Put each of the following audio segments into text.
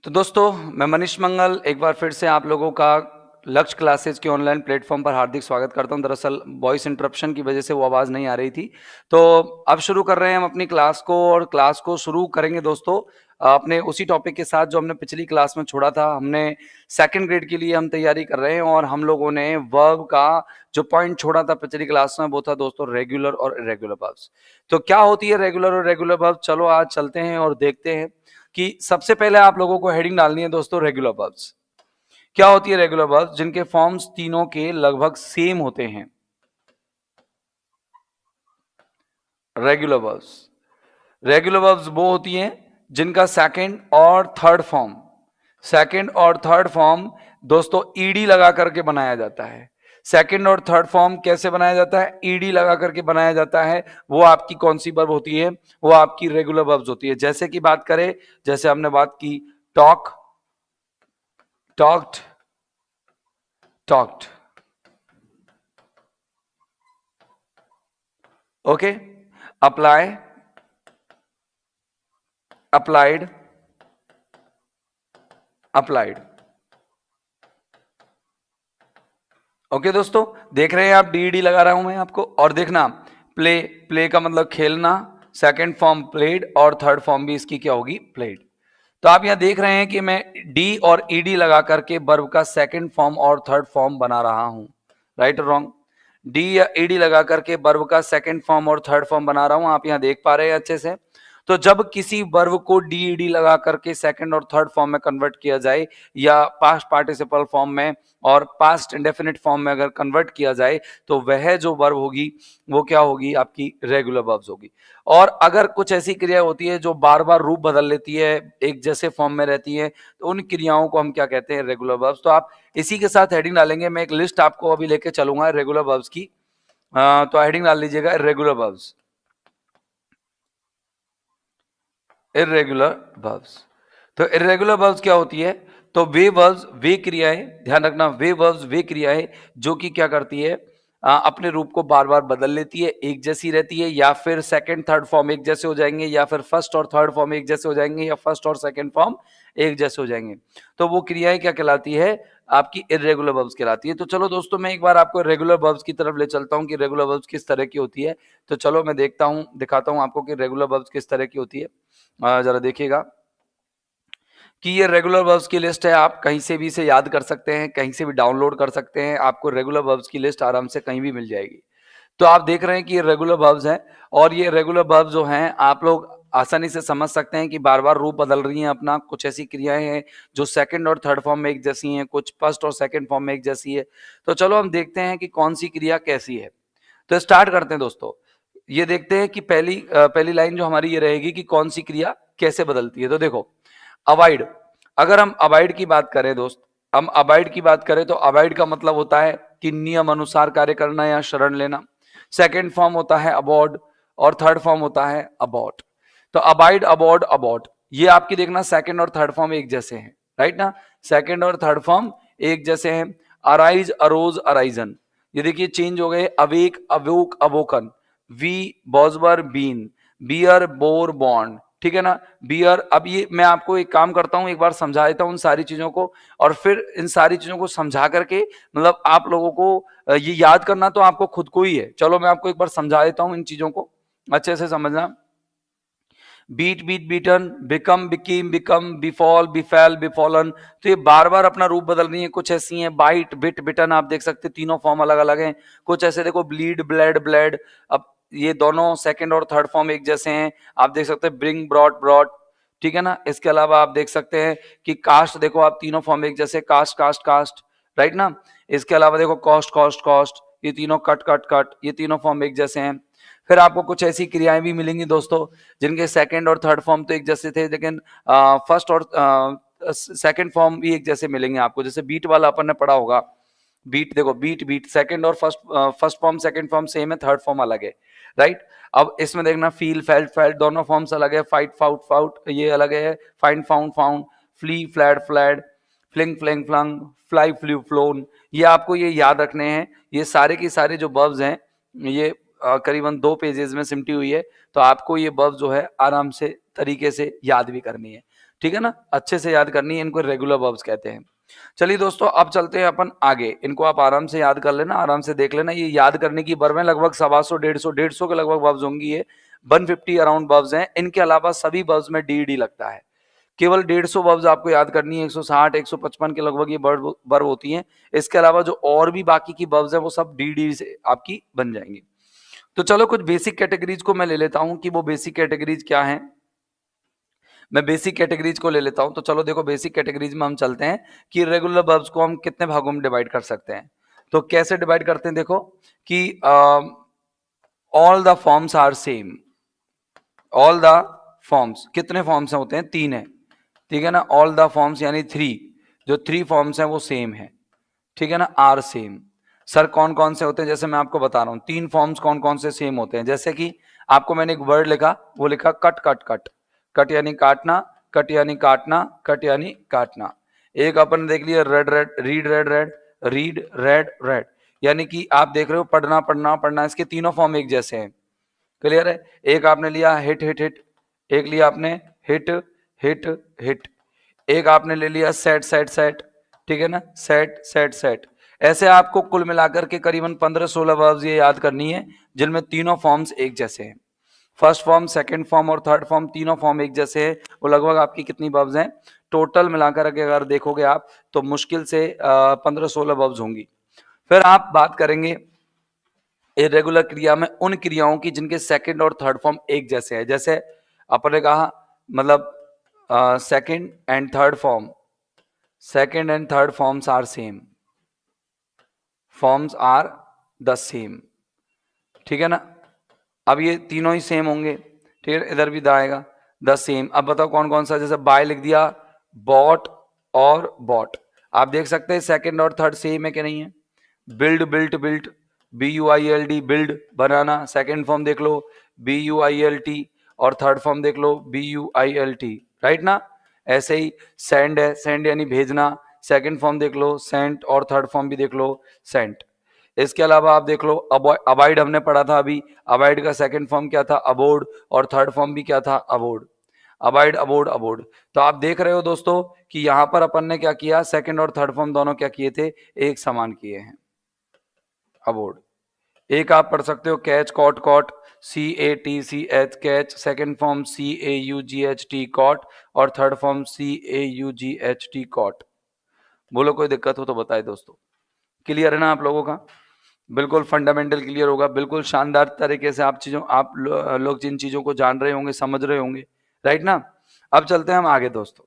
तो दोस्तों, मैं मनीष मंगल एक बार फिर से आप लोगों का लक्ष्य क्लासेज के ऑनलाइन प्लेटफॉर्म पर हार्दिक स्वागत करता हूं। दरअसल वॉइस इंटरप्शन की वजह से वो आवाज़ नहीं आ रही थी। तो अब शुरू कर रहे हैं हम अपनी क्लास को, और क्लास को शुरू करेंगे दोस्तों अपने उसी टॉपिक के साथ जो हमने पिछली क्लास में छोड़ा था। हमने सेकंड ग्रेड के लिए हम तैयारी कर रहे हैं, और हम लोगों ने वर्ब का जो पॉइंट छोड़ा था पिछली क्लास में वो था दोस्तों रेगुलर और इरेगुलर वर्ब्स। तो क्या होती है रेगुलर और रेगुलर वर्ब, चलो आज चलते हैं और देखते हैं कि सबसे पहले आप लोगों को हेडिंग डालनी है दोस्तों रेगुलर वर्ब्स। क्या होती है रेगुलर वर्ब्स? जिनके फॉर्म्स तीनों के लगभग सेम होते हैं। रेगुलर वर्ब्स, रेगुलर वर्ब्स वो होती हैं जिनका सेकंड और थर्ड फॉर्म, सेकंड और थर्ड फॉर्म दोस्तों ईडी लगा करके बनाया जाता है। सेकंड और थर्ड फॉर्म कैसे बनाया जाता है? ईडी लगा करके बनाया जाता है। वो आपकी कौन सी वर्ब होती है? वो आपकी रेगुलर वर्ब्स होती है। जैसे कि बात करें, जैसे हमने बात की talk, talked, talked, okay. Apply, applied, applied. Okay दोस्तों, देख रहे हैं आप, डी लगा रहा हूं मैं आपको। और देखना, प्ले, प्ले का मतलब खेलना, सेकंड फॉर्म प्लेड, और थर्ड फॉर्म भी इसकी क्या होगी? प्लेड। तो आप यहां देख रहे हैं कि मैं डी और ईडी लगा करके वर्ब का सेकंड फॉर्म और थर्ड फॉर्म बना रहा हूं। राइट और रॉन्ग? डी या ईडी लगा करके वर्ब का सेकंड फॉर्म और थर्ड फॉर्म बना रहा हूं, आप यहां देख पा रहे हैं अच्छे से। तो जब किसी वर्ब को डी लगा करके सेकंड और थर्ड फॉर्म में कन्वर्ट किया जाए, या पास्ट पार्टिसिपल फॉर्म में और पास्ट इंडेफिनिट फॉर्म में अगर कन्वर्ट किया जाए, तो वह जो वर्ब होगी वो क्या होगी? आपकी रेगुलर वर्ब्स होगी। और अगर कुछ ऐसी क्रिया होती है जो बार बार रूप बदल लेती है, एक जैसे फॉर्म में रहती है, तो उन क्रियाओं को हम क्या कहते हैं? Regular verbs. तो आप इसी के साथ हेडिंग डालेंगे, मैं एक लिस्ट आपको अभी लेके चलूंगा रेगुलर वर्ब्स की। तो हेडिंग डाल लीजिएगा रेगुलर वर्ब्स, इरेगुलर वर्ब्स। तो इरेगुलर वर्ब्स क्या होती है? तो वे वर्ब्स, वे क्रियाएं, ध्यान रखना, वे वर्ब्स वे क्रियाएं जो कि क्या करती है? अपने रूप को बार बार बदल लेती है, एक जैसी रहती है, या फिर सेकंड थर्ड फॉर्म एक जैसे हो जाएंगे, या फिर फर्स्ट और थर्ड फॉर्म एक जैसे हो जाएंगे, या फर्स्ट और सेकंड फॉर्म एक जैसे हो जाएंगे। तो वो क्रियाएं क्या कहलाती है? आपकी इरेगुलर वर्ब्स कहलाती है। तो चलो दोस्तों, मैं एक बार आपको रेगुलर वर्ब्स की तरफ ले चलता हूं कि रेगुलर वर्ब्स किस तरह की होती है। तो चलो मैं देखता हूं, दिखाता हूं आपको कि रेगुलर वर्ब्स किस तरह की होती है। जरा देखिएगा कि ये रेगुलर वर्ब्स की लिस्ट है। आप कहीं से भी इसे याद कर सकते हैं, कहीं से भी डाउनलोड कर सकते हैं, आपको रेगुलर वर्ब्स की लिस्ट आराम से कहीं भी मिल जाएगी। तो आप देख रहे हैं कि ये रेगुलर वर्ब्स हैं, और ये रेगुलर वर्ब्स जो हैं आप लोग आसानी से समझ सकते हैं कि बार बार रूप बदल रही हैं अपना। कुछ ऐसी क्रियाएं हैं जो सेकंड और थर्ड फॉर्म में एक जैसी हैं, कुछ फर्स्ट और सेकंड फॉर्म में एक जैसी है। तो चलो हम देखते हैं कि कौन सी क्रिया कैसी है। तो स्टार्ट करते हैं दोस्तों। ये देखते हैं कि पहली लाइन जो हमारी ये रहेगी कि कौन सी क्रिया कैसे बदलती है। तो देखो, अवॉइड, अगर हम अवॉइड की बात करें दोस्त, हम अवॉइड की बात करें तो अवॉइड का मतलब होता है कि नियम अनुसार कार्य करना या शरण लेना। सेकंड फॉर्म होता है अबॉर्ड, और थर्ड फॉर्म होता है अबॉट। तो अबाइड, अबॉर्ड, अबॉट, ये आपकी देखना सेकंड और थर्ड फॉर्म एक जैसे हैं। राइट ना? सेकंड और थर्ड फॉर्म एक जैसे हैं। अराइज, अरोज, अराइजन, ये देखिए चेंज हो गए। Awake, awoke, awoken. Be, was were, been. Bear, bore, बॉन्ड। ठीक है ना? बियर, अब ये मैं आपको एक काम करता हूं, एक बार समझा देता हूं उन सारी चीजों को, और फिर इन सारी चीजों को समझा करके मतलब आप लोगों को ये याद करना तो आपको खुद को ही है। चलो मैं आपको एक बार समझा देता हूं इन चीजों को, अच्छे से समझना। Beat, beat, beaten, become, became, become, befall, befell, befallen. तो ये बार बार अपना रूप बदल रही है। कुछ ऐसी हैं बाइट, बिट, बिटन, आप देख सकते हैं तीनों फॉर्म अलग अलग हैं। कुछ ऐसे देखो ब्लीड, ब्लेड, ब्लेड, अब ये दोनों सेकंड और थर्ड फॉर्म एक जैसे हैं। आप देख सकते हैं ब्रिंग, ब्रॉट, ब्रॉट। ठीक है ना? इसके अलावा आप देख सकते हैं कि कास्ट, देखो आप तीनों फॉर्म एक जैसे, कास्ट, कास्ट, कास्ट। राइट ना? इसके अलावा देखो कॉस्ट, कॉस्ट, कॉस्ट, ये तीनों कट, कट, कट, ये तीनों फॉर्म एक जैसे हैं। फिर आपको कुछ ऐसी क्रियाएं भी मिलेंगी दोस्तों जिनके सेकंड और थर्ड फॉर्म तो एक जैसे थे, लेकिन फर्स्ट और सेकंड फॉर्म भी एक जैसे मिलेंगे आपको। जैसे बीट वाला अपन ने पढ़ा होगा, बीट, देखो बीट, बीट, सेकंड और first form second form same है, थर्ड फॉर्म अलग है। राइट? अब इसमें देखना फील, फेल्ट, फेल्ट, दोनों फॉर्म्स अलग है। फाइट, फाउट, फाउट, ये अलग है। Find, found, found. Flee, fled, fled. Fling, fling, flung. Fly, flew, flown. ये आपको ये याद रखने हैं। ये सारे की सारे जो वर्ब्स हैं, ये करीबन 2 पेजेस में सिमटी हुई है। तो आपको ये वर्ब जो है आराम से तरीके से याद भी करनी है। ठीक है ना, अच्छे से याद करनी है, इनको रेगुलर वर्ब्स कहते हैं। चलिए दोस्तों, अब चलते हैं अपन आगे। इनको आप आराम से याद कर लेना, आराम से देख लेना। ये याद करने की वर्ब है लगभग 125 150 के लगभग वर्ब्स होंगी। ये 150 अराउंड वर्ब्स हैं। इनके अलावा सभी वर्ब्स में डी लगता है। केवल 150 वर्ब्स आपको याद करनी है, 160 155 के लगभग ये वर्ब होती हैं। इसके अलावा जो और भी बाकी की वर्ब्स हैं वो सब डी से आपकी बन जाएंगी। तो चलो कुछ बेसिक कैटेगरीज को मैं ले लेता हूं कि वो बेसिक कैटेगरीज क्या हैं। मैं बेसिक कैटेगरीज को ले लेता हूं। तो चलो देखो, बेसिक कैटेगरीज में हम चलते हैं कि रेगुलर वर्ब्स को हम कितने भागों में डिवाइड कर सकते हैं। तो कैसे डिवाइड करते हैं, देखो कि all the forms are same. All the forms, कितने फॉर्म्स होते हैं, 3 है, ठीक है ना। ऑल द फॉर्म्स यानी 3, जो 3 फॉर्म्स हैं वो सेम है, ठीक है ना, आर सेम। सर कौन कौन से होते हैं, जैसे मैं आपको बता रहा हूं 3 फॉर्म्स कौन कौन से सेम होते हैं। जैसे कि आपको मैंने एक वर्ड लिखा, वो लिखा कट कट कट। कट यानी काटना, कट यानी काटना, कट यानी काटना। एक अपन देख लिया red red, read red red, read red red, यानी कि आप देख रहे हो पढ़ना पढ़ना पढ़ना, इसके तीनों फॉर्म एक जैसे हैं। क्लियर है। एक आपने लिया हिट हिट हिट, एक लिया आपने हिट हिट हिट, एक आपने ले लिया सेट सेट सेट, ठीक है ना, सेट सेट सेट। ऐसे आपको कुल मिलाकर के करीबन 15-16 वर्ब्स ये याद करनी है, जिनमें तीनों फॉर्म्स एक जैसे हैं। फर्स्ट फॉर्म, सेकंड फॉर्म और थर्ड फॉर्म, तीनों फॉर्म एक जैसे हैं। वो लगभग आपकी कितनी वर्ब्स हैं टोटल मिलाकर के अगर देखोगे आप, तो मुश्किल से 15-16 वर्ब्स होंगी। फिर आप बात करेंगे इरेगुलर क्रिया में उन क्रियाओं की जिनके सेकंड और थर्ड फॉर्म एक जैसे हैं। जैसे अपन ने कहा, मतलब second and third form, second and third forms are same, forms are the same, ठीक है ना। अब ये तीनों ही सेम होंगे, ठीक है, इधर भी द आएगा, द सेम। अब बताओ कौन कौन सा, जैसे बाय लिख दिया, बॉट और बॉट, आप देख सकते हैं सेकंड और थर्ड सेम है कि नहीं है। Build built built, BUILD build, बनाना, सेकंड फॉर्म देख लो BUILT, और थर्ड फॉर्म देख लो BUILT, राइट ना। ऐसे ही सेंड है, सेंड यानी भेजना, सेकंड फॉर्म देख लो सेंट, और थर्ड फॉर्म भी देख लो सेंट। इसके अलावा आप देख लो अवॉइड, हमने पढ़ा था अभी, अवॉइड का सेकंड फॉर्म क्या था, अबोर्ड, और थर्ड फॉर्म भी क्या था, अबोर्ड। Avoid abode abode. तो आप देख रहे हो दोस्तों कि यहां पर अपन ने क्या किया, सेकंड और थर्ड फॉर्म दोनों क्या किए थे, एक समान किए हैं, अबोर्ड। एक आप पढ़ सकते हो catch caught caught, CATCH catch, second form CAUGHT caught, और थर्ड फॉर्म CAUGHT कॉट। बोलो कोई दिक्कत हो तो बताए दोस्तों। क्लियर है ना आप लोगों का, बिल्कुल फंडामेंटल क्लियर होगा, बिल्कुल शानदार तरीके से आप चीजों, आप लोग जिन चीजों को जान रहे होंगे, समझ रहे होंगे, राइट ना। अब चलते हैं हम आगे दोस्तों,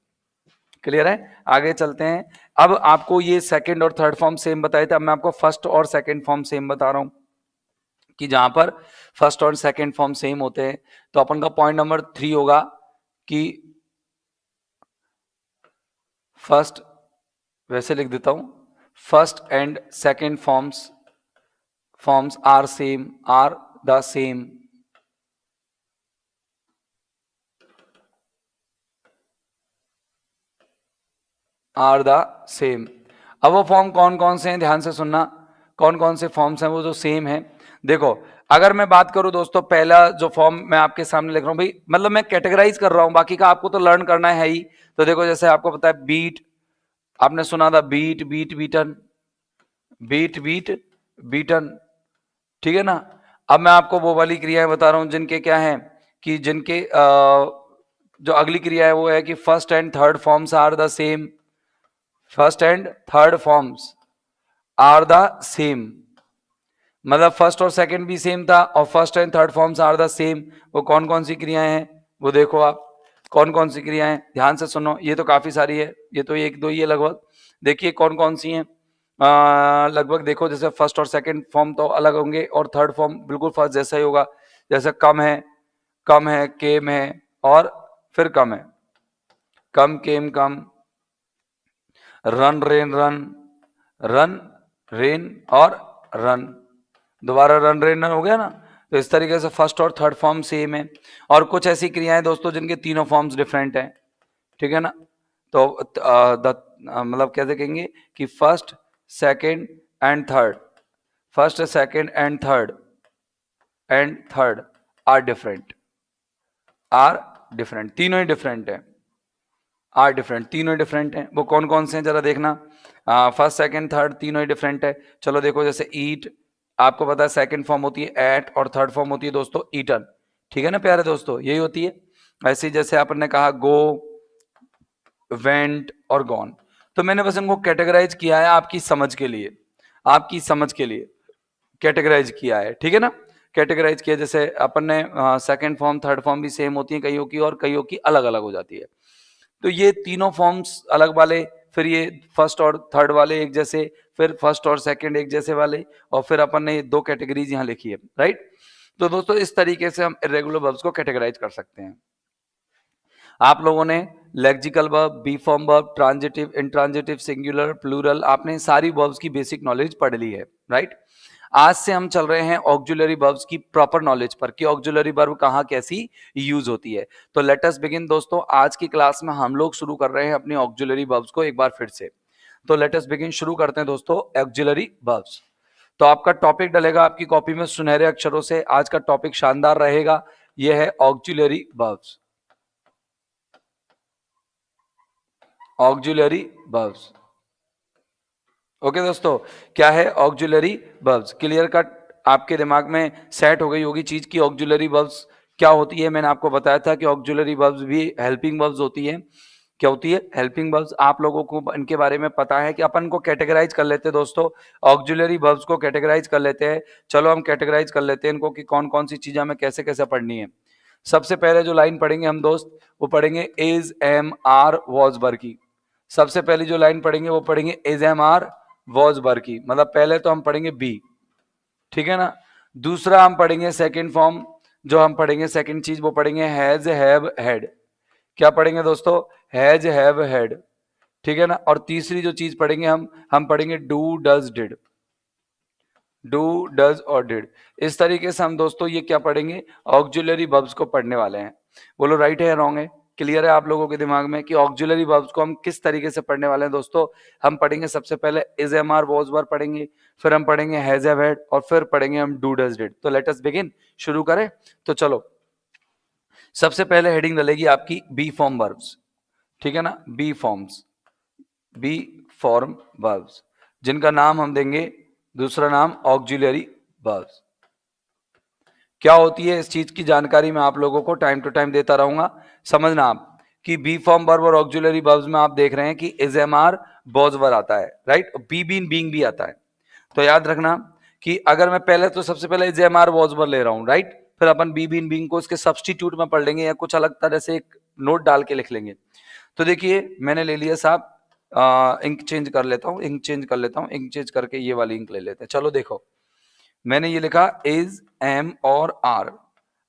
क्लियर है, आगे चलते हैं। अब आपको ये सेकंड और थर्ड फॉर्म सेम बताए थे, अब मैं आपको फर्स्ट और सेकंड फॉर्म सेम बता रहा हूं, कि जहां पर फर्स्ट और सेकंड फॉर्म सेम होते हैं। तो अपन का पॉइंट नंबर 3 होगा कि फर्स्ट, वैसे लिख देता हूं, first and second forms are same, are the same, are the same. अब वो फॉर्म कौन कौन से हैं, ध्यान से सुनना, कौन कौन से फॉर्म्स हैं वो जो सेम है। देखो, अगर मैं बात करूं दोस्तों, पहला जो फॉर्म मैं आपके सामने लिख रहा हूं भाई, मतलब मैं कैटेगराइज कर रहा हूं, बाकी का आपको तो लर्न करना है ही। तो देखो, जैसे आपको पता है बीट, आपने सुना था beat beat beaten, beat beat beaten, ठीक है ना। अब मैं आपको वो वाली क्रियाएं बता रहा हूं जिनके क्या है, कि जिनके जो अगली क्रिया है वो है कि first and third forms are the same, first and third forms are the same, मतलब फर्स्ट और सेकंड भी सेम था, और first and third forms are the same. वो कौन कौन सी क्रियाएं हैं वो देखो आप, कौन कौन सी क्रियाएं, ध्यान से सुनो, ये तो काफी सारी है, ये तो एक दो ही है लगभग। देखिए कौन कौन सी हैं, लगभग देखो, जैसे फर्स्ट और सेकंड फॉर्म तो अलग होंगे, और थर्ड फॉर्म बिल्कुल फर्स्ट जैसा ही होगा। जैसे कम है, केम है, और फिर कम है, come came come, run ran run, run ran और रन, दोबारा रन रेन रन हो गया ना। तो इस तरीके से फर्स्ट और थर्ड फॉर्म सेम है। और कुछ ऐसी क्रियाएं दोस्तों जिनके तीनों फॉर्म्स डिफरेंट हैं, ठीक है ना। तो मतलब क्या देखेंगे कि first second and third, first second and third are different, are different, तीनों ही डिफरेंट है, आर डिफरेंट, तीनों डिफरेंट हैं। वो कौन कौन से हैं जरा देखना। फर्स्ट सेकंड थर्ड तीनों ही डिफरेंट है। चलो देखो, जैसे ईट आपको पता है सेकंड फॉर्म होती है एट और थर्ड फॉर्म होती है दोस्तों ईटन। ठीक है ना प्यारे दोस्तों, यही होती है। ऐसे ही जैसे आपने ने कहा गो, वेंट और गॉन। तो मैंने बस इनको कैटेगराइज किया है आपकी समझ के लिए, आपकी समझ के लिए कैटेगराइज किया है, ठीक है ना। कैटेगराइज किया, जैसे अपन ने सेकंड फॉर्म थर्ड फॉर्म भी सेम होती है कईयों की, और कईयों की अलग अलग हो जाती है। तो ये तीनों फॉर्म्स अलग वाले, फिर ये फर्स्ट और थर्ड वाले एक जैसे, फिर फर्स्ट और सेकंड एक जैसे वाले, और फिर अपन ने दो कैटेगरीज यहाँ लिखी है, राइट। तो दोस्तों इस तरीके से हम इरेगुलर वर्ब्स को कैटेगराइज कर सकते हैं। आप लोगों ने lexical verb, be form verb, transitive, intransitive, singular, plural, आपने सारी वर्ब्स की बेसिक नॉलेज पढ़ ली है, राइट। आज से हम चल रहे हैं ऑक्सिलरी वर्ब्स की प्रॉपर नॉलेज पर कि ऑक्सिलरी वर्ब कहाँ कैसी यूज होती है। तो लेट अस बिगिन दोस्तों, आज की क्लास में हम लोग शुरू कर रहे हैं अपनी ऑक्सिलरी वर्ब्स को एक बार फिर से। तो लेट अस बिगिन, शुरू करते हैं दोस्तों ऑक्सिलरी वर्ब्स। तो आपका टॉपिक डलेगा आपकी कॉपी में सुनहरे अक्षरों से, आज का टॉपिक शानदार रहेगा, यह है auxiliary verbs. Auxiliary verbs, okay दोस्तों, क्या है ऑक्सिलरी वर्ब्स, क्लियर कट आपके दिमाग में सेट हो गई होगी चीज की ऑक्सिलरी वर्ब्स क्या होती है। मैंने आपको बताया था कि ऑक्सिलरी वर्ब्स भी हेल्पिंग वर्ब्स होती है। क्या होती है? Helping verbs. आप लोगों को इनके बारे में पता है कि अपन को कैटेगराइज कर लेते हैं दोस्तों, ऑक्सिलरी वर्ब्स को कैटेगराइज कर लेते हैं। चलो हम कैटेगराइज कर लेते हैं इनको कि कौन कौन सी चीजें हमें कैसे कैसे पढ़नी है। सबसे पहले जो लाइन पढ़ेंगे हम दोस्त, वो पढ़ेंगे is am are was were की। सबसे पहली जो लाइन पढ़ेंगे वो पढ़ेंगे is am are was were की, मतलब पहले तो हम पढ़ेंगे बी, ठीक है ना। दूसरा हम पढ़ेंगे सेकंड फॉर्म, जो हम पढ़ेंगे सेकंड चीज वो पढ़ेंगे हैज हैव हैड। क्या पढ़ेंगे दोस्तों? हैज हैव हैड, ठीक है ना। और तीसरी जो चीज पढ़ेंगे हम पढ़ेंगे do does did, do does और डिड। इस तरीके से हम दोस्तों ये क्या पढ़ेंगे, ऑक्सिलरी वर्ब्स को पढ़ने वाले हैं। बोलो राइट है या रॉन्ग है? क्लियर है आप लोगों के दिमाग में कि ऑक्सिलरी वर्ब्स को हम किस तरीके से पढ़ने वाले हैं दोस्तों। हम पढ़ेंगे सबसे पहले is am are was were पढ़ेंगे, फिर हम पढ़ेंगे हैज हैव हैड, और फिर पढ़ेंगे हम डू डज डिड। तो लेट अस बिगिन, शुरू करें। तो चलो, सबसे पहले हेडिंग डलेगी आपकी बी फॉर्म वर्ब्स, ठीक है ना। Be forms, be form verbs, जिनका नाम हम देंगे, दूसरा नाम ऑक्सिलरी वर्ब्स। क्या होती है इस चीज की जानकारी मैं आप लोगों को टाइम टू टाइम देता रहूंगा। समझना आप कि बी फॉर्म वर्ब और ऑक्सिलरी वर्ब्स में आप देख रहे हैं कि is am are was were आता है, राइट। बी बीन बीइंग भी आता है। तो याद रखना कि अगर मैं पहले तो सबसे पहले is am are was were ले रहा हूं, राइट, फिर अपन बी बीन बीइंग को इसके सब्सटीट्यूट में पढ़ लेंगे या कुछ अलग तरह से एक नोट डाल के लिख लेंगे। तो देखिए मैंने ले लिया साहब, इंक चेंज कर लेता हूँ, इंक चेंज कर लेता हूँ, इंक चेंज करके ये वाली इंक ले लेते हैं। चलो देखो, मैंने ये लिखा इज एम और आर।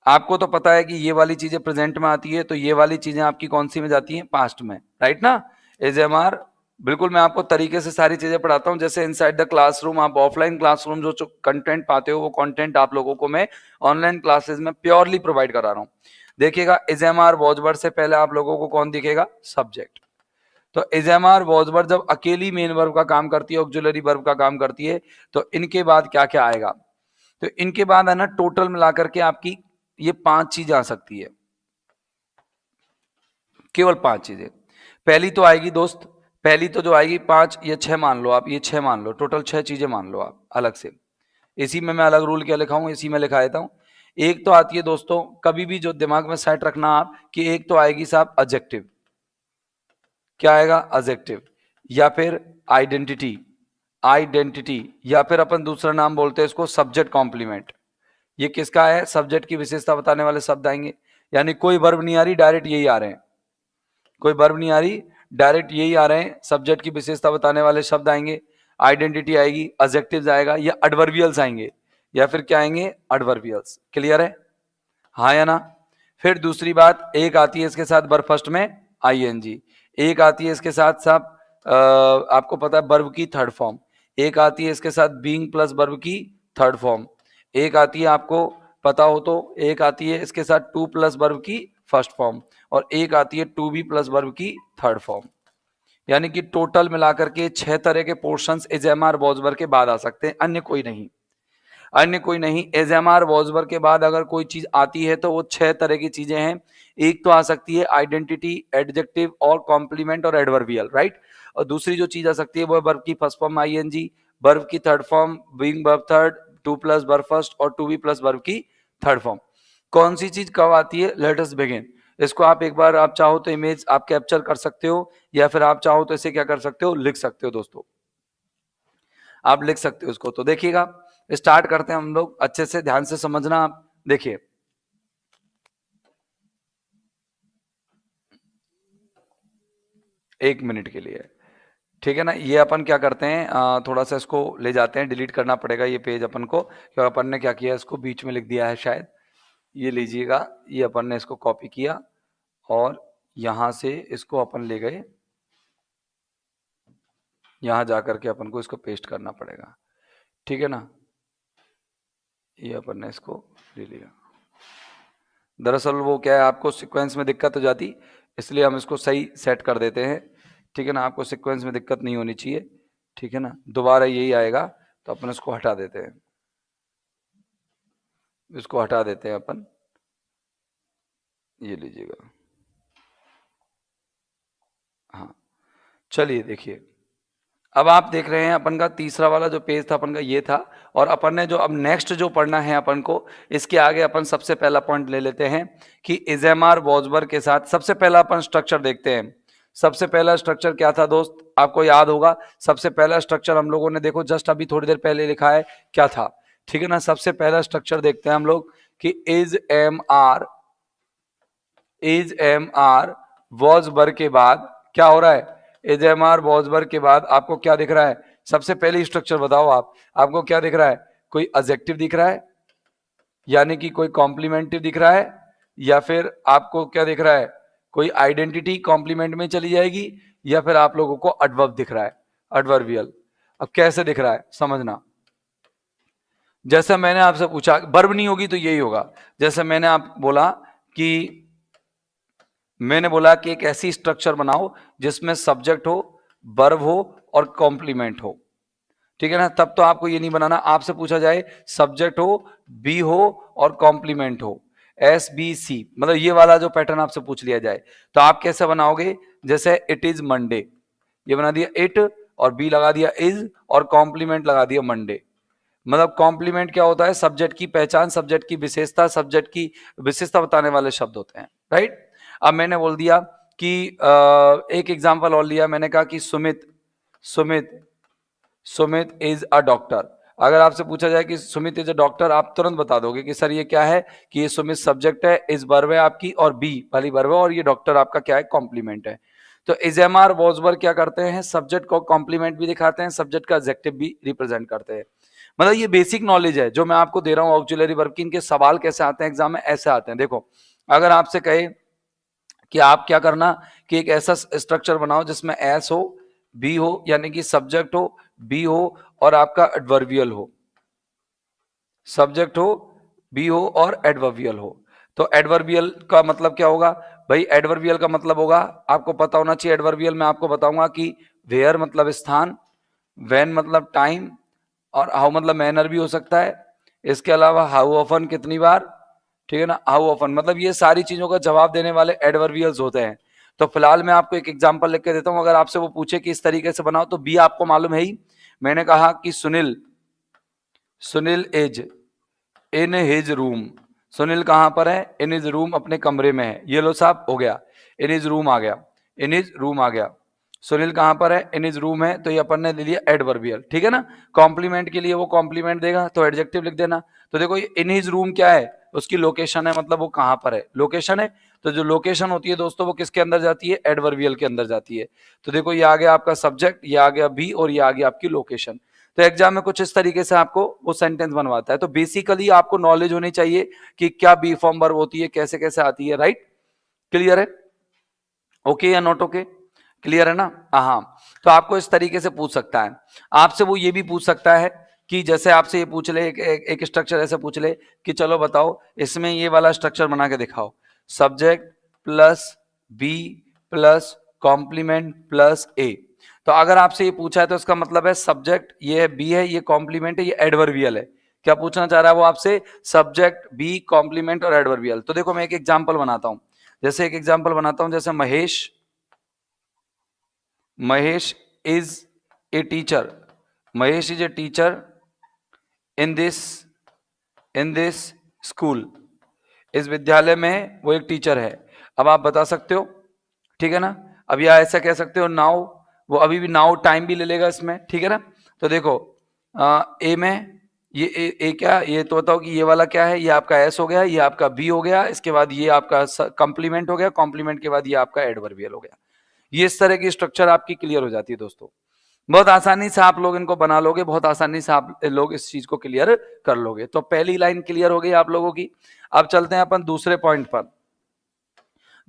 आपको तो पता है कि ये वाली चीजें प्रेजेंट में आती है, तो ये वाली चीजें आपकी कौन सी में जाती हैं? पास्ट में, राइट ना। इज एम आर, बिल्कुल मैं आपको तरीके से सारी चीजें पढ़ाता हूं, जैसे इनसाइड द क्लासरूम आप ऑफलाइन क्लासरूम जो कंटेंट पाते हो वो कंटेंट आप लोगों को मैं ऑनलाइन क्लासेस में प्योरली प्रोवाइड करा रहा हूं। देखिएगा, is am are was were से पहले आप लोगों को कौन दिखेगा? सब्जेक्ट। तो is am are was were जब अकेली मेन वर्ब का काम करती है, ऑक्सिलरी वर्ब का काम करती है, तो इनके बाद क्या क्या आएगा? तो इनके बाद है ना, टोटल मिलाकर के आपकी ये 5 चीज आ सकती है, केवल 5 चीजें। पहली तो आएगी दोस्त, पहली तो जो आएगी 5 या 6 मान लो आप, ये 6 मान लो, टोटल 6 चीजें मान लो आप अलग से। इसी में मैं अलग रूल क्या लिखा हूं, इसी में लिखा देता हूं। एक तो आती है दोस्तों, कभी भी जो दिमाग में सेट रखना आप, कि एक तो आएगी साहब एडजेक्टिव। क्या आएगा? एडजेक्टिव, या फिर आइडेंटिटी, आइडेंटिटी, या फिर अपन दूसरा नाम बोलते हैं इसको सब्जेक्ट कॉम्प्लीमेंट। ये किसका है? सब्जेक्ट की विशेषता बताने वाले शब्द आएंगे, यानी कोई वर्ब नहीं आ रही, डायरेक्ट यही आ रहे हैं। कोई वर्ब नहीं आ रही, डायरेक्ट यही आ रहे हैं, सब्जेक्ट की विशेषता बताने वाले शब्द आएंगे, आइडेंटिटी आएगी, एडजेक्टिव्स आएगा, या एडवर्बियल्स आएंगे, या फिर क्या आएंगे? एडवर्बियल्स। क्लियर है? हाँ या ना? फिर दूसरी बात, एक आती है इसके साथ वर्ब फर्स्ट में आईएनजी, एक आती है इसके साथ साथ आपको पता है वर्ब की थर्ड फॉर्म, एक आती है इसके साथ बीइंग प्लस वर्ब की थर्ड फॉर्म, एक आती है आपको पता हो तो एक आती है इसके साथ टू प्लस वर्ब की फर्स्ट फॉर्म, और एक आती है टू बी प्लस वर्ब की थर्ड फॉर्म। यानी कि टोटल मिलाकर के 6 तरह के portions is am are was verb के बाद आ सकते हैं, अन्य कोई नहीं। अन्य कोई नहीं। एजेमार वॉजबर के बाद अगर कोई चीज आती है तो वो 6 तरह की चीजें हैं। एक तो आ सकती है आइडेंटिटी, एडजेक्टिव और कॉम्प्लीमेंट और एडवर्बियल, राइट। और दूसरी जो चीज आ सकती है वो वर्ब की फर्स्ट फॉर्म आईएनजी, वर्ब की third form being verb third, to plus verb first और टू बी प्लस वर्ब की थर्ड फॉर्म। कौन सी चीज कब आती है, लेट अस बिगिन। इसको आप एक बार आप चाहो तो इमेज आप कैप्चर कर सकते हो, या फिर आप चाहो तो इसे क्या कर सकते हो, लिख सकते हो दोस्तों। आप लिख सकते हो इसको। तो देखिएगा, स्टार्ट करते हैं हम लोग, अच्छे से ध्यान से समझना आप। देखिए, एक मिनट के लिए, ठीक है ना। ये अपन क्या करते हैं, थोड़ा सा इसको ले जाते हैं, डिलीट करना पड़ेगा ये पेज अपन को, क्योंकि अपन ने क्या किया, इसको बीच में लिख दिया है शायद। ये लीजिएगा, ये अपन ने इसको कॉपी किया और यहां से इसको अपन ले गए, यहां जाकर के अपन को इसको पेस्ट करना पड़ेगा, ठीक है ना। ये अपन ने इसको ले लिया। दरअसल वो क्या है, आपको सीक्वेंस में दिक्कत हो जाती, इसलिए हम इसको सही सेट कर देते हैं, ठीक है ना। आपको सीक्वेंस में दिक्कत नहीं होनी चाहिए, ठीक है ना। दोबारा यही आएगा, तो अपन इसको हटा देते हैं, इसको हटा देते हैं अपन। ये लीजिएगा, हाँ। चलिए देखिए, अब आप देख रहे हैं अपन का तीसरा वाला जो पेज था अपन का ये था, और अपन ने जो अब नेक्स्ट जो पढ़ना है अपन को, इसके आगे अपन सबसे पहला पॉइंट ले लेते हैं कि इजेमार वॉजबर के साथ सबसे पहला अपन स्ट्रक्चर देखते हैं। सबसे पहला स्ट्रक्चर क्या था दोस्त, आपको याद होगा। सबसे पहला स्ट्रक्चर हम लोगों ने देखो जस्ट अभी थोड़ी देर पहले लिखा है, क्या था, ठीक है ना। सबसे पहला स्ट्रक्चर देखते हैं हम लोग कि इज एम आर वॉजबर के बाद क्या हो रहा है। एजेमआर वॉजबर के बाद आपको क्या दिख रहा है, सबसे पहले स्ट्रक्चर बताओ आप, आपको क्या दिख रहा है, कोई एडजेक्टिव दिख रहा है, यानी कि कोई कॉम्प्लीमेंटिव दिख रहा है, या फिर आपको क्या दिख रहा है, कोई आइडेंटिटी कॉम्प्लीमेंट में चली जाएगी, या फिर आप लोगों को एडवर्ब दिख रहा है, एडवर्बियल। अब कैसे दिख रहा है समझना। जैसा मैंने आपसे पूछा, वर्ब नहीं होगी तो यही होगा। जैसे मैंने आप बोला कि मैंने बोला कि एक ऐसी स्ट्रक्चर बनाओ जिसमें सब्जेक्ट हो, वर्ब हो और कॉम्प्लीमेंट हो, ठीक है ना। तब तो आपको ये नहीं बनाना, आपसे पूछा जाए सब्जेक्ट हो, बी हो और कॉम्प्लीमेंट हो, SBC, मतलब ये वाला जो पैटर्न आपसे पूछ लिया जाए, तो आप कैसे बनाओगे। जैसे इट इज मंडे, ये बना दिया इट, और बी लगा दिया इज, और कॉम्प्लीमेंट लगा दिया मंडे। मतलब कॉम्प्लीमेंट क्या होता है, सब्जेक्ट की पहचान, सब्जेक्ट की विशेषता, सब्जेक्ट की विशेषता बताने वाले शब्द होते हैं, राइट। अब मैंने बोल दिया कि एक एग्जांपल और लिया, मैंने कहा कि Sumit Sumit Sumit is a doctor. अगर आपसे पूछा जाए कि सुमित इज अ डॉक्टर, आप तुरंत बता दोगे कि सर ये क्या है, कि ये सुमित सब्जेक्ट है, इज वर्ब है आपकी, और बी वाली वर्ब है, और ये डॉक्टर आपका क्या है, कॉम्प्लीमेंट है। तो इजेमार वॉजवर क्या करते हैं, सब्जेक्ट को कॉम्प्लीमेंट भी दिखाते हैं, सब्जेक्ट का एडजेक्टिव भी रिप्रेजेंट करते हैं। मतलब ये बेसिक नॉलेज है जो मैं आपको दे रहा हूं ऑक्सिलरी वर्ब की। इनके सवाल कैसे आते हैं एग्जाम में, ऐसे आते हैं। देखो, अगर आपसे कहे कि आप क्या करना, कि एक ऐसा स्ट्रक्चर बनाओ जिसमें एस हो, बी हो, यानी कि सब्जेक्ट हो, बी हो और आपका एडवर्बियल हो, सब्जेक्ट हो, बी हो और एडवर्बियल हो। तो एडवर्बियल का मतलब क्या होगा भाई, एडवर्बियल का मतलब होगा, आपको पता होना चाहिए। एडवर्बियल में आपको बताऊंगा कि वेयर मतलब स्थान, व्हेन मतलब टाइम, और हाउ मतलब मैनर भी हो सकता है। इसके अलावा हाउ ऑफन कितनी बार, ठीक है ना। हाउ ऑफन मतलब ये सारी चीजों का जवाब देने वाले एडवर्बियल्स होते हैं। तो फिलहाल मैं आपको एक एग्जांपल लिख के देता हूं, अगर आपसे वो पूछे कि इस तरीके से बनाओ, तो बी आपको मालूम है ही। मैंने कहा कि Sunil Sunil is in his room. Sunil कहां पर है, इन हिज रूम, अपने कमरे में है। ये लो साहब, हो गया, इन हिज रूम आ गया, इन हिज रूम आ गया। सुनील कहां पर है, इन हिज रूम है, तो ये अपन ने ले लिया एडवर्बियल, ठीक है ना। कॉम्प्लीमेंट के लिए वो कॉम्प्लीमेंट देगा, तो एडजेक्टिव लिख देना। तो देखो इन हिज रूम क्या है, उसकी लोकेशन है, मतलब वो कहां पर है, लोकेशन है। तो जो लोकेशन होती है दोस्तों, वो किसके अंदर जाती है, एडवर्बियल के अंदर जाती है। तो देखो ये आ गया आपका सब्जेक्ट, ये आ गया बी, और ये आ गया आपकी लोकेशन। तो एग्जाम में कुछ इस तरीके से आपको वो सेंटेंस बनवाता है। तो बेसिकली आपको नॉलेज होनी चाहिए कि क्या बी फॉर्म वर्ब होती है, कैसे कैसे आती है, राइट। क्लियर है, ओके या नॉट ओके, क्लियर है ना। हाँ, तो आपको इस तरीके से पूछ सकता है। आपसे वो ये भी पूछ सकता है कि जैसे आपसे ये पूछ ले, एक स्ट्रक्चर ऐसे पूछ ले कि चलो बताओ इसमें ये वाला स्ट्रक्चर बना के दिखाओ, subject plus B plus complement plus A. तो अगर आपसे ये पूछा है तो इसका मतलब है सब्जेक्ट ये है, बी है, ये कॉम्प्लीमेंट है, ये एडवर्बियल है। क्या पूछना चाह रहा है वो आपसे? सब्जेक्ट, बी, कॉम्प्लीमेंट और एडवर्बियल। तो देखो मैं एक एग्जांपल बनाता हूं, जैसे एक एग्जांपल बनाता हूं, जैसे Mahesh is a teacher, Mahesh is a teacher in this school, इस विद्यालय में वो एक टीचर है। अब आप बता सकते हो, ठीक है ना। अब या ऐसा कह सकते हो नाउ, वो अभी भी नाउ टाइम भी ले लेगा इसमें, ठीक है ना। तो देखो ए में ये ए क्या, ये तो बताओ कि ये वाला क्या है, ये आपका एस हो गया, ये आपका बी हो गया, इसके बाद ये आपका कॉम्प्लीमेंट हो गया, कॉम्प्लीमेंट के बाद ये आपका एडवर्बियल हो गया। ये इस तरह की स्ट्रक्चर आपकी क्लियर हो जाती है दोस्तों। बहुत आसानी से आप लोग इनको बना लोगे, बहुत आसानी से आप लोग इस चीज को क्लियर कर लोगे। तो पहली लाइन क्लियर हो गई आप लोगों की। अब चलते हैं अपन दूसरे पॉइंट पर।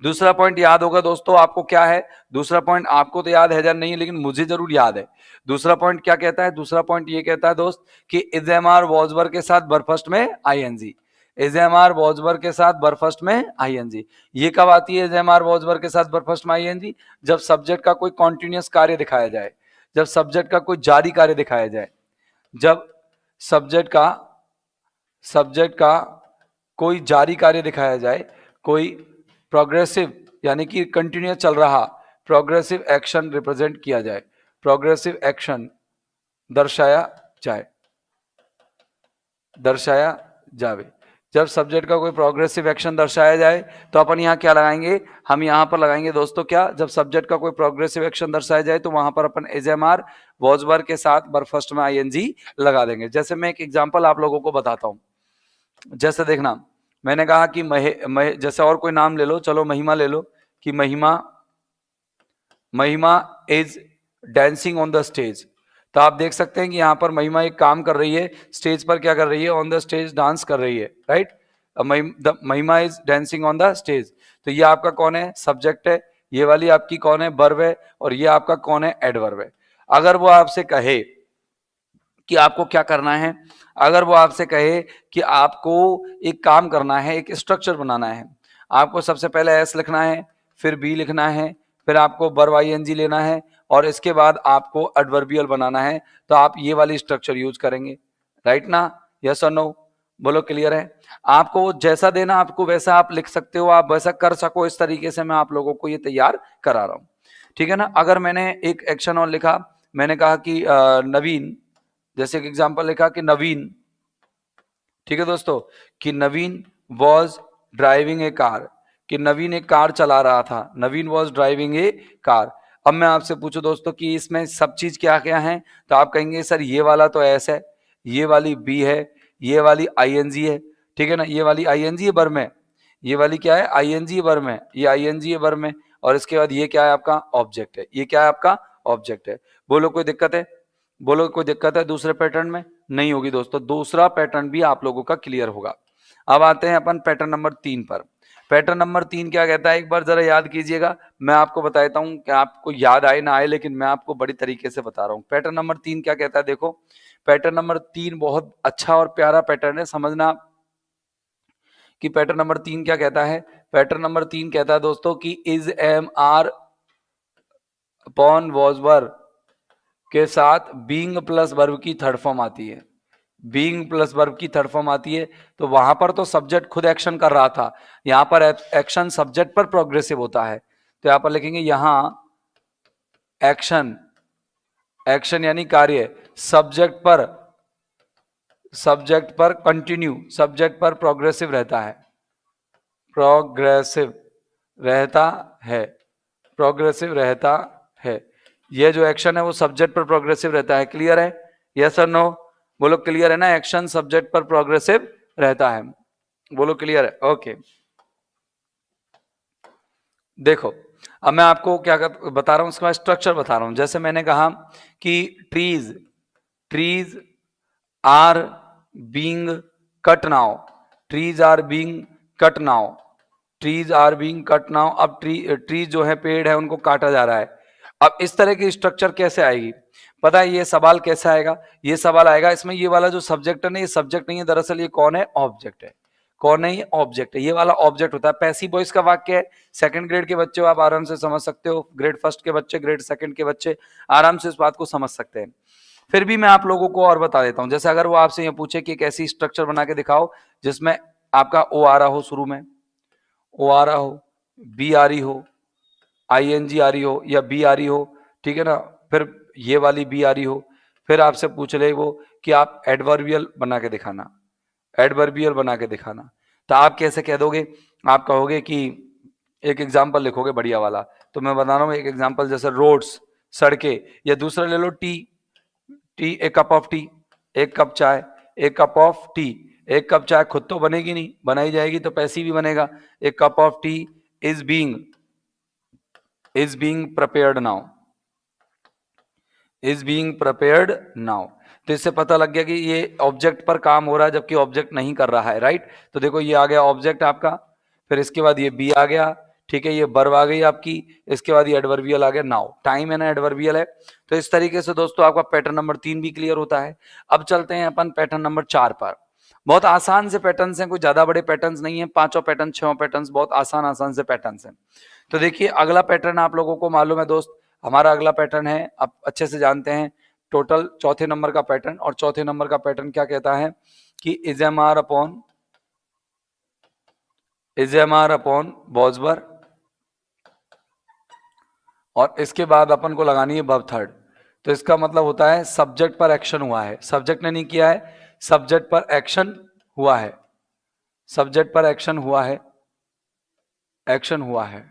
दूसरा पॉइंट याद होगा दोस्तों आपको, क्या है दूसरा पॉइंट? आपको तो याद है या नहीं, लेकिन मुझे जरूर याद है। दूसरा पॉइंट क्या कहता है? दूसरा पॉइंट ये कहता है दोस्त कि इज एम आर वॉज के साथ बरफस्ट में I N G, is am are was के साथ बरफस्ट में आईएनजी। ये कब आती है इज एम आर वॉज के साथ बरफस्ट में आईएनजी? जब सब्जेक्ट का कोई कॉन्टिन्यूस कार्य दिखाया जाए, जब सब्जेक्ट का कोई जारी कार्य दिखाया जाए, जब सब्जेक्ट का कोई जारी कार्य दिखाया जाए, कोई प्रोग्रेसिव यानी कि कंटिन्यूस चल रहा प्रोग्रेसिव एक्शन रिप्रेजेंट किया जाए, प्रोग्रेसिव एक्शन दर्शाया जावे। जब सब्जेक्ट का कोई प्रोग्रेसिव एक्शन दर्शाया जाए तो अपन यहाँ क्या लगाएंगे? हम यहाँ पर लगाएंगे दोस्तों क्या, जब सब्जेक्ट का कोई प्रोग्रेसिव एक्शन दर्शाया जाए तो वहां पर अपन is am are was were के साथ बरफस्ट में आईएनजी लगा देंगे। जैसे मैं एक एग्जांपल आप लोगों को बताता हूं, जैसे देखना, मैंने कहा कि जैसे और कोई नाम ले लो, चलो महिमा ले लो, कि महिमा is dancing on the stage. तो आप देख सकते हैं कि यहाँ पर महिमा एक काम कर रही है, स्टेज पर क्या कर रही है? ऑन द स्टेज डांस कर रही है, राइट। महिमा is dancing on the stage. तो ये आपका कौन है? सब्जेक्ट है। ये वाली आपकी कौन है? वर्ब है। और ये आपका कौन है? एडवर्ब है। अगर वो आपसे कहे कि आपको क्या करना है, अगर वो आपसे कहे कि आपको एक काम करना है, एक स्ट्रक्चर बनाना है, आपको सबसे पहले एस लिखना है, फिर बी लिखना है, फिर आपको वर्ब आईएनजी लेना है, और इसके बाद आपको एडवर्बियल बनाना है, तो आप ये वाली स्ट्रक्चर यूज करेंगे, राइट ना? यस और नो? बोलो क्लियर है? आपको जैसा देना आपको वैसा आप लिख सकते हो, आप वैसा कर सको, इस तरीके से मैं आप लोगों को ये तैयार करा रहा हूं, ठीक है ना। अगर मैंने एक एक्शन और लिखा, मैंने कहा कि नवीन, जैसे एक एग्जांपल लिखा कि नवीन, ठीक है दोस्तों, कि नवीन वॉज ड्राइविंग ए कार, कि नवीन एक कार चला रहा था, नवीन वॉज ड्राइविंग ए कार। अब मैं आपसे पूछूं दोस्तों कि इसमें सब चीज क्या क्या है, तो आप कहेंगे सर ये वाला तो एस है, ये वाली बी है, ये वाली आईएनजी है, ठीक है ना, ये वाली आईएनजी है वर्ब में, ये वाली क्या है? आईएनजी वर्ब में, ये आईएनजी है वर्ब में, और इसके बाद ये क्या है? आपका ऑब्जेक्ट है। ये क्या है? आपका ऑब्जेक्ट है। बोलो कोई दिक्कत है? बोलो कोई दिक्कत है दूसरे पैटर्न में? नहीं होगी दोस्तों, दूसरा पैटर्न भी आप लोगों का क्लियर होगा। अब आते हैं अपन पैटर्न नंबर 3 पर। पैटर्न नंबर 3 क्या कहता है, एक बार जरा याद कीजिएगा, मैं आपको बता देता हूं कि आपको याद आए ना आए, लेकिन मैं आपको बड़ी तरीके से बता रहा हूं। पैटर्न नंबर 3 क्या कहता है? देखो, पैटर्न नंबर 3 बहुत अच्छा और प्यारा पैटर्न है, समझना कि पैटर्न नंबर 3 क्या कहता है। पैटर्न नंबर 3 कहता है दोस्तों कि is am are upon was were के साथ बीइंग प्लस वर्ब की थर्ड फॉर्म आती है, बीइंग प्लस वर्ब की थर्ड फॉर्म आती है। तो वहां पर तो सब्जेक्ट खुद एक्शन कर रहा था, यहां पर एक्शन सब्जेक्ट पर प्रोग्रेसिव होता है, तो यहां पर लिखेंगे यहां एक्शन, एक्शन यानी कार्य सब्जेक्ट पर कंटिन्यू, सब्जेक्ट पर प्रोग्रेसिव रहता है, प्रोग्रेसिव रहता है, प्रोग्रेसिव रहता है। ये जो एक्शन है वो सब्जेक्ट पर प्रोग्रेसिव रहता है। क्लियर है? यस और नो? बोलो क्लियर है ना? एक्शन सब्जेक्ट पर प्रोग्रेसिव रहता है। बोलो क्लियर है? ओके। देखो, अब मैं आपको क्या बता रहा हूं, उसका स्ट्रक्चर बता रहा हूं। जैसे मैंने कहा कि trees trees are being cut now, trees are being cut now, trees are being cut now. अब ट्रीज जो है, पेड़ है, उनको काटा जा रहा है। अब इस तरह की स्ट्रक्चर कैसे आएगी? पता है ये सवाल कैसे आएगा? ये सवाल आएगा, इसमें ये वाला जो सब्जेक्ट है ना, ये सब्जेक्ट नहीं है दरअसल, ये कौन है? ऑब्जेक्ट है। कौन है? ये ऑब्जेक्ट है। ये वाला ऑब्जेक्ट होता है। पैसिव वॉइस का वाक्य है, सेकंड ग्रेड के बच्चे आप आराम से समझ सकते हो, ग्रेड फर्स्ट के बच्चे, ग्रेड सेकंड के बच्चे आराम से इस बात को समझ सकते हैं। फिर भी मैं आप लोगों को और बता देता हूं। जैसे अगर वो आपसे ये पूछे कि एक ऐसी स्ट्रक्चर बना के दिखाओ जिसमें आपका ओ आ रहा हो, शुरू में ओ आ रहा हो, बी आ रही हो, आई एन जी आ रही हो, या बी आ रही हो, ठीक है ना, फिर ये वाली बी आ रही हो, फिर आपसे पूछ ले वो कि आप एडवर्बियल बना के दिखाना, एडवर्बियल बना के दिखाना। तो आप कैसे कह दोगे? आप कहोगे कि एक एग्जाम्पल लिखोगे बढ़िया वाला। तो मैं बता रहा हूं एक एग्जाम्पल, जैसे रोड्स, सड़कें, या दूसरा ले लो टी, टी एक कप ऑफ टी, एक कप चाय, एक कप ऑफ टी। एक कप चाय खुद तो बनेगी नहीं, बनाई जाएगी तो पैसी भी बनेगा। एक cup of T is being prepared now, is being prepared now. तो इससे पता लग गया कि ये ऑब्जेक्ट पर काम हो रहा है, जबकि ऑब्जेक्ट नहीं कर रहा है, राइट। तो देखो ये आ गया ऑब्जेक्ट आपका, फिर इसके बाद ये बी आ गया, ठीक है, ये वर्ब आ गई आपकी, इसके बाद ये एडवर्बियल आ गया नाउ। टाइम है ना, एडवर्बियल है। तो इस तरीके से दोस्तों आपका पैटर्न नंबर 3 भी क्लियर होता है। अब चलते हैं अपन पैटर्न नंबर 4 पर। बहुत आसान से पैटर्न्स हैं, कोई ज्यादा बड़े पैटर्न्स नहीं है, पांचों पैटर्न, छह पैटर्न्स, बहुत आसान आसान से पैटर्न्स हैं। तो देखिए अगला पैटर्न आप लोगों को मालूम है दोस्त, हमारा अगला पैटर्न है, आप अच्छे से जानते हैं, टोटल चौथे नंबर का पैटर्न। और चौथे नंबर का पैटर्न क्या कहता है कि इज एम आर अपॉन बॉजबर, और इसके बाद अपन को लगानी है वर्ब थर्ड। तो इसका मतलब होता है सब्जेक्ट पर एक्शन हुआ है, सब्जेक्ट ने नहीं किया है, सब्जेक्ट पर एक्शन हुआ है, सब्जेक्ट पर एक्शन हुआ है, एक्शन हुआ है।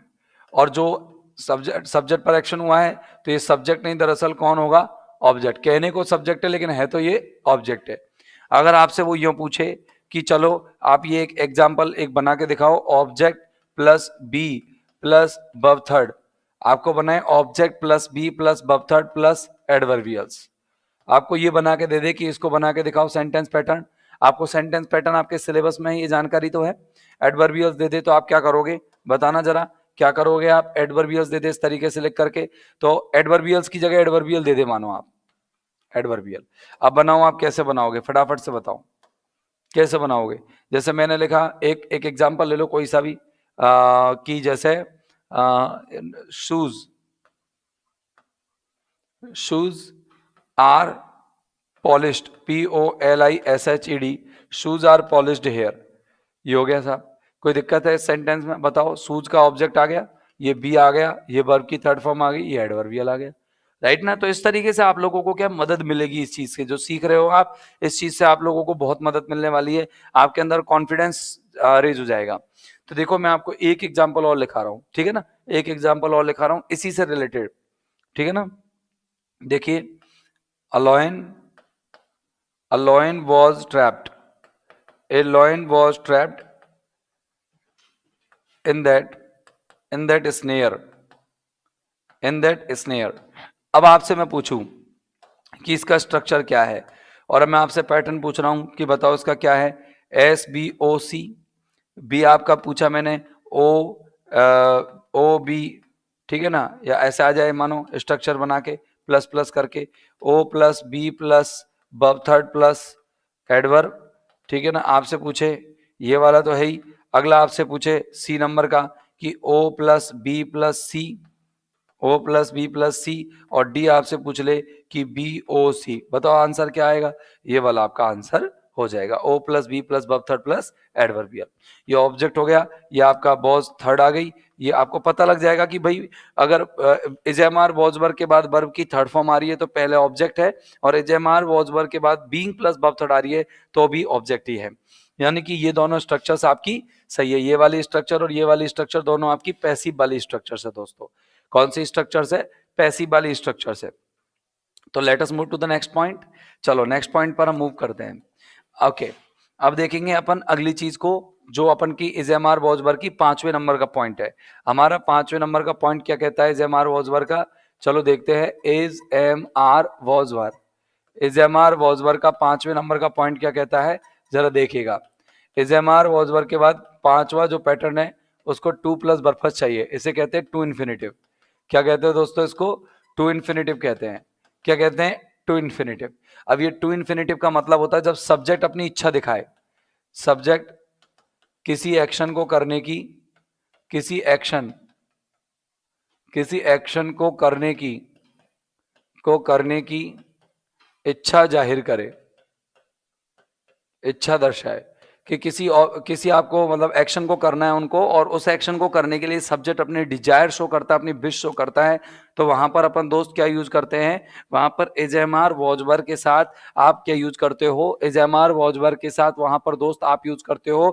और जो सब्जेक्ट पर एक्शन हुआ है, तो ये सब्जेक्ट नहीं, दरअसल कौन होगा? ऑब्जेक्ट। कहने को सब्जेक्ट है लेकिन है तो ये ऑब्जेक्ट है। अगर आपसे वो यूं पूछे कि चलो आप ये एक एग्जांपल एक बना के दिखाओ, object plus B plus verb third, आपको बनाए object plus B plus verb third plus adverbials, आपको ये बना के दे दे कि इसको बना के दिखाओ सेंटेंस पैटर्न। आपको सेंटेंस पैटर्न आपके सिलेबस में ये जानकारी तो है। एडवर्बियल्स दे दे तो आप क्या करोगे? बताना जरा, क्या करोगे आप? एडवर्बियल्स दे दे इस तरीके से लिख करके, तो एडवर्बियल्स की जगह एडवर्बियल दे दे मानो आप, एडवर्बियल। अब बनाओ, आप कैसे बनाओगे फटाफट से बताओ, कैसे बनाओगे? जैसे मैंने लिखा, एक एक एग्जाम्पल ले लो कोई सा भी, कि जैसे shoes, shoes are polished, POLISHED, shoes are polished here. ये हो गया साहब। कोई दिक्कत है इस सेंटेंस में? बताओ। शूज का ऑब्जेक्ट आ गया, ये बी आ गया, ये वर्ब की थर्ड फॉर्म आ गई, ये एडवर्बियल आ गया, राइट ना। तो इस तरीके से आप लोगों को क्या मदद मिलेगी इस चीज से, जो सीख रहे हो आप, इस चीज से आप लोगों को बहुत मदद मिलने वाली है, आपके अंदर कॉन्फिडेंस रेज हो जाएगा। तो देखो मैं आपको एक एग्जाम्पल और लिखा रहा हूं, ठीक है ना, एक एग्जाम्पल और लिखा रहा हूं इसी से रिलेटेड, ठीक है ना। देखिए, अलोयन, a lion was trapped, a lion was trapped in that snare, in that snare। अब आपसे मैं पूछूं कि इसका स्ट्रक्चर क्या है, और मैं आपसे पैटर्न पूछ रहा हूं कि बताओ इसका क्या है। SBOC, बी आपका पूछा मैंने, OB, ठीक है ना, या ऐसे आ जाए मानो स्ट्रक्चर बना के प्लस प्लस करके, O plus B plus verb third plus adverb, ठीक है ना। आपसे पूछे ये वाला तो है ही, अगला आपसे पूछे सी नंबर का कि O प्लस बी प्लस सी, O प्लस बी प्लस सी, और डी आपसे पूछ ले कि BOC, बताओ आंसर क्या आएगा? ये वाला आपका आंसर हो जाएगा, O plus B plus verb third plus adverbial. ये ऑब्जेक्ट हो गया, ये आपका बॉज थर्ड आ गई। ये आपको पता लग जाएगा कि भाई अगर इजेमार वॉजवर के बाद वर्ब की थर्ड फॉर्म आ रही है तो पहले ऑब्जेक्ट है, और इजेमार वॉजवर के बाद बीइंग प्लस वर्ब थर्ड आ रही है तो भी ऑब्जेक्ट ही है। यानी कि ये दोनों स्ट्रक्चर्स आपकी सही है, ये वाली स्ट्रक्चर और ये वाली स्ट्रक्चर दोनों आपकी पैसिव वाली स्ट्रक्चर है दोस्तों। कौन सी स्ट्रक्चर है? पैसिव वाली स्ट्रक्चर है। तो let us move to the next point. चलो नेक्स्ट पॉइंट पर हम मूव करते हैं। ओके, अब देखेंगे अपन अगली चीज को, जो अपन की इजेमार वॉजबर की 5वें नंबर का पॉइंट है। हमारा 5वें नंबर का पॉइंट क्या कहता है इजेमार वॉजबर का? चलो देखते हैं। इज एम आर वॉजवर, इजेमार वॉजवर का 5वें नंबर का पॉइंट क्या कहता है, जरा देखिएगा। इजेमार वॉजवर के बाद पांचवा जो पैटर्न है उसको टू प्लस बर्फस चाहिए, इसे कहते हैं टू इन्फिनेटिव। क्या कहते हैं दोस्तों इसको? टू इन्फिनेटिव कहते हैं। क्या कहते हैं? To infinitive. अब ये टू इन्फिनेटिव का मतलब होता है जब सब्जेक्ट अपनी इच्छा दिखाए, सब्जेक्ट किसी एक्शन को करने की, किसी एक्शन को करने की इच्छा जाहिर करे, इच्छा दर्शाए कि किसी आपको मतलब एक्शन को करना है उनको, और उस एक्शन को करने के लिए सब्जेक्ट अपने डिजायर शो करता है, अपनी विश शो करता है। तो वहां पर अपन दोस्त क्या यूज करते हैं, वहां पर इजेमार वॉजवर के साथ आप क्या यूज करते हो, इजेमार वॉजवर के साथ वहां पर दोस्त आप यूज करते हो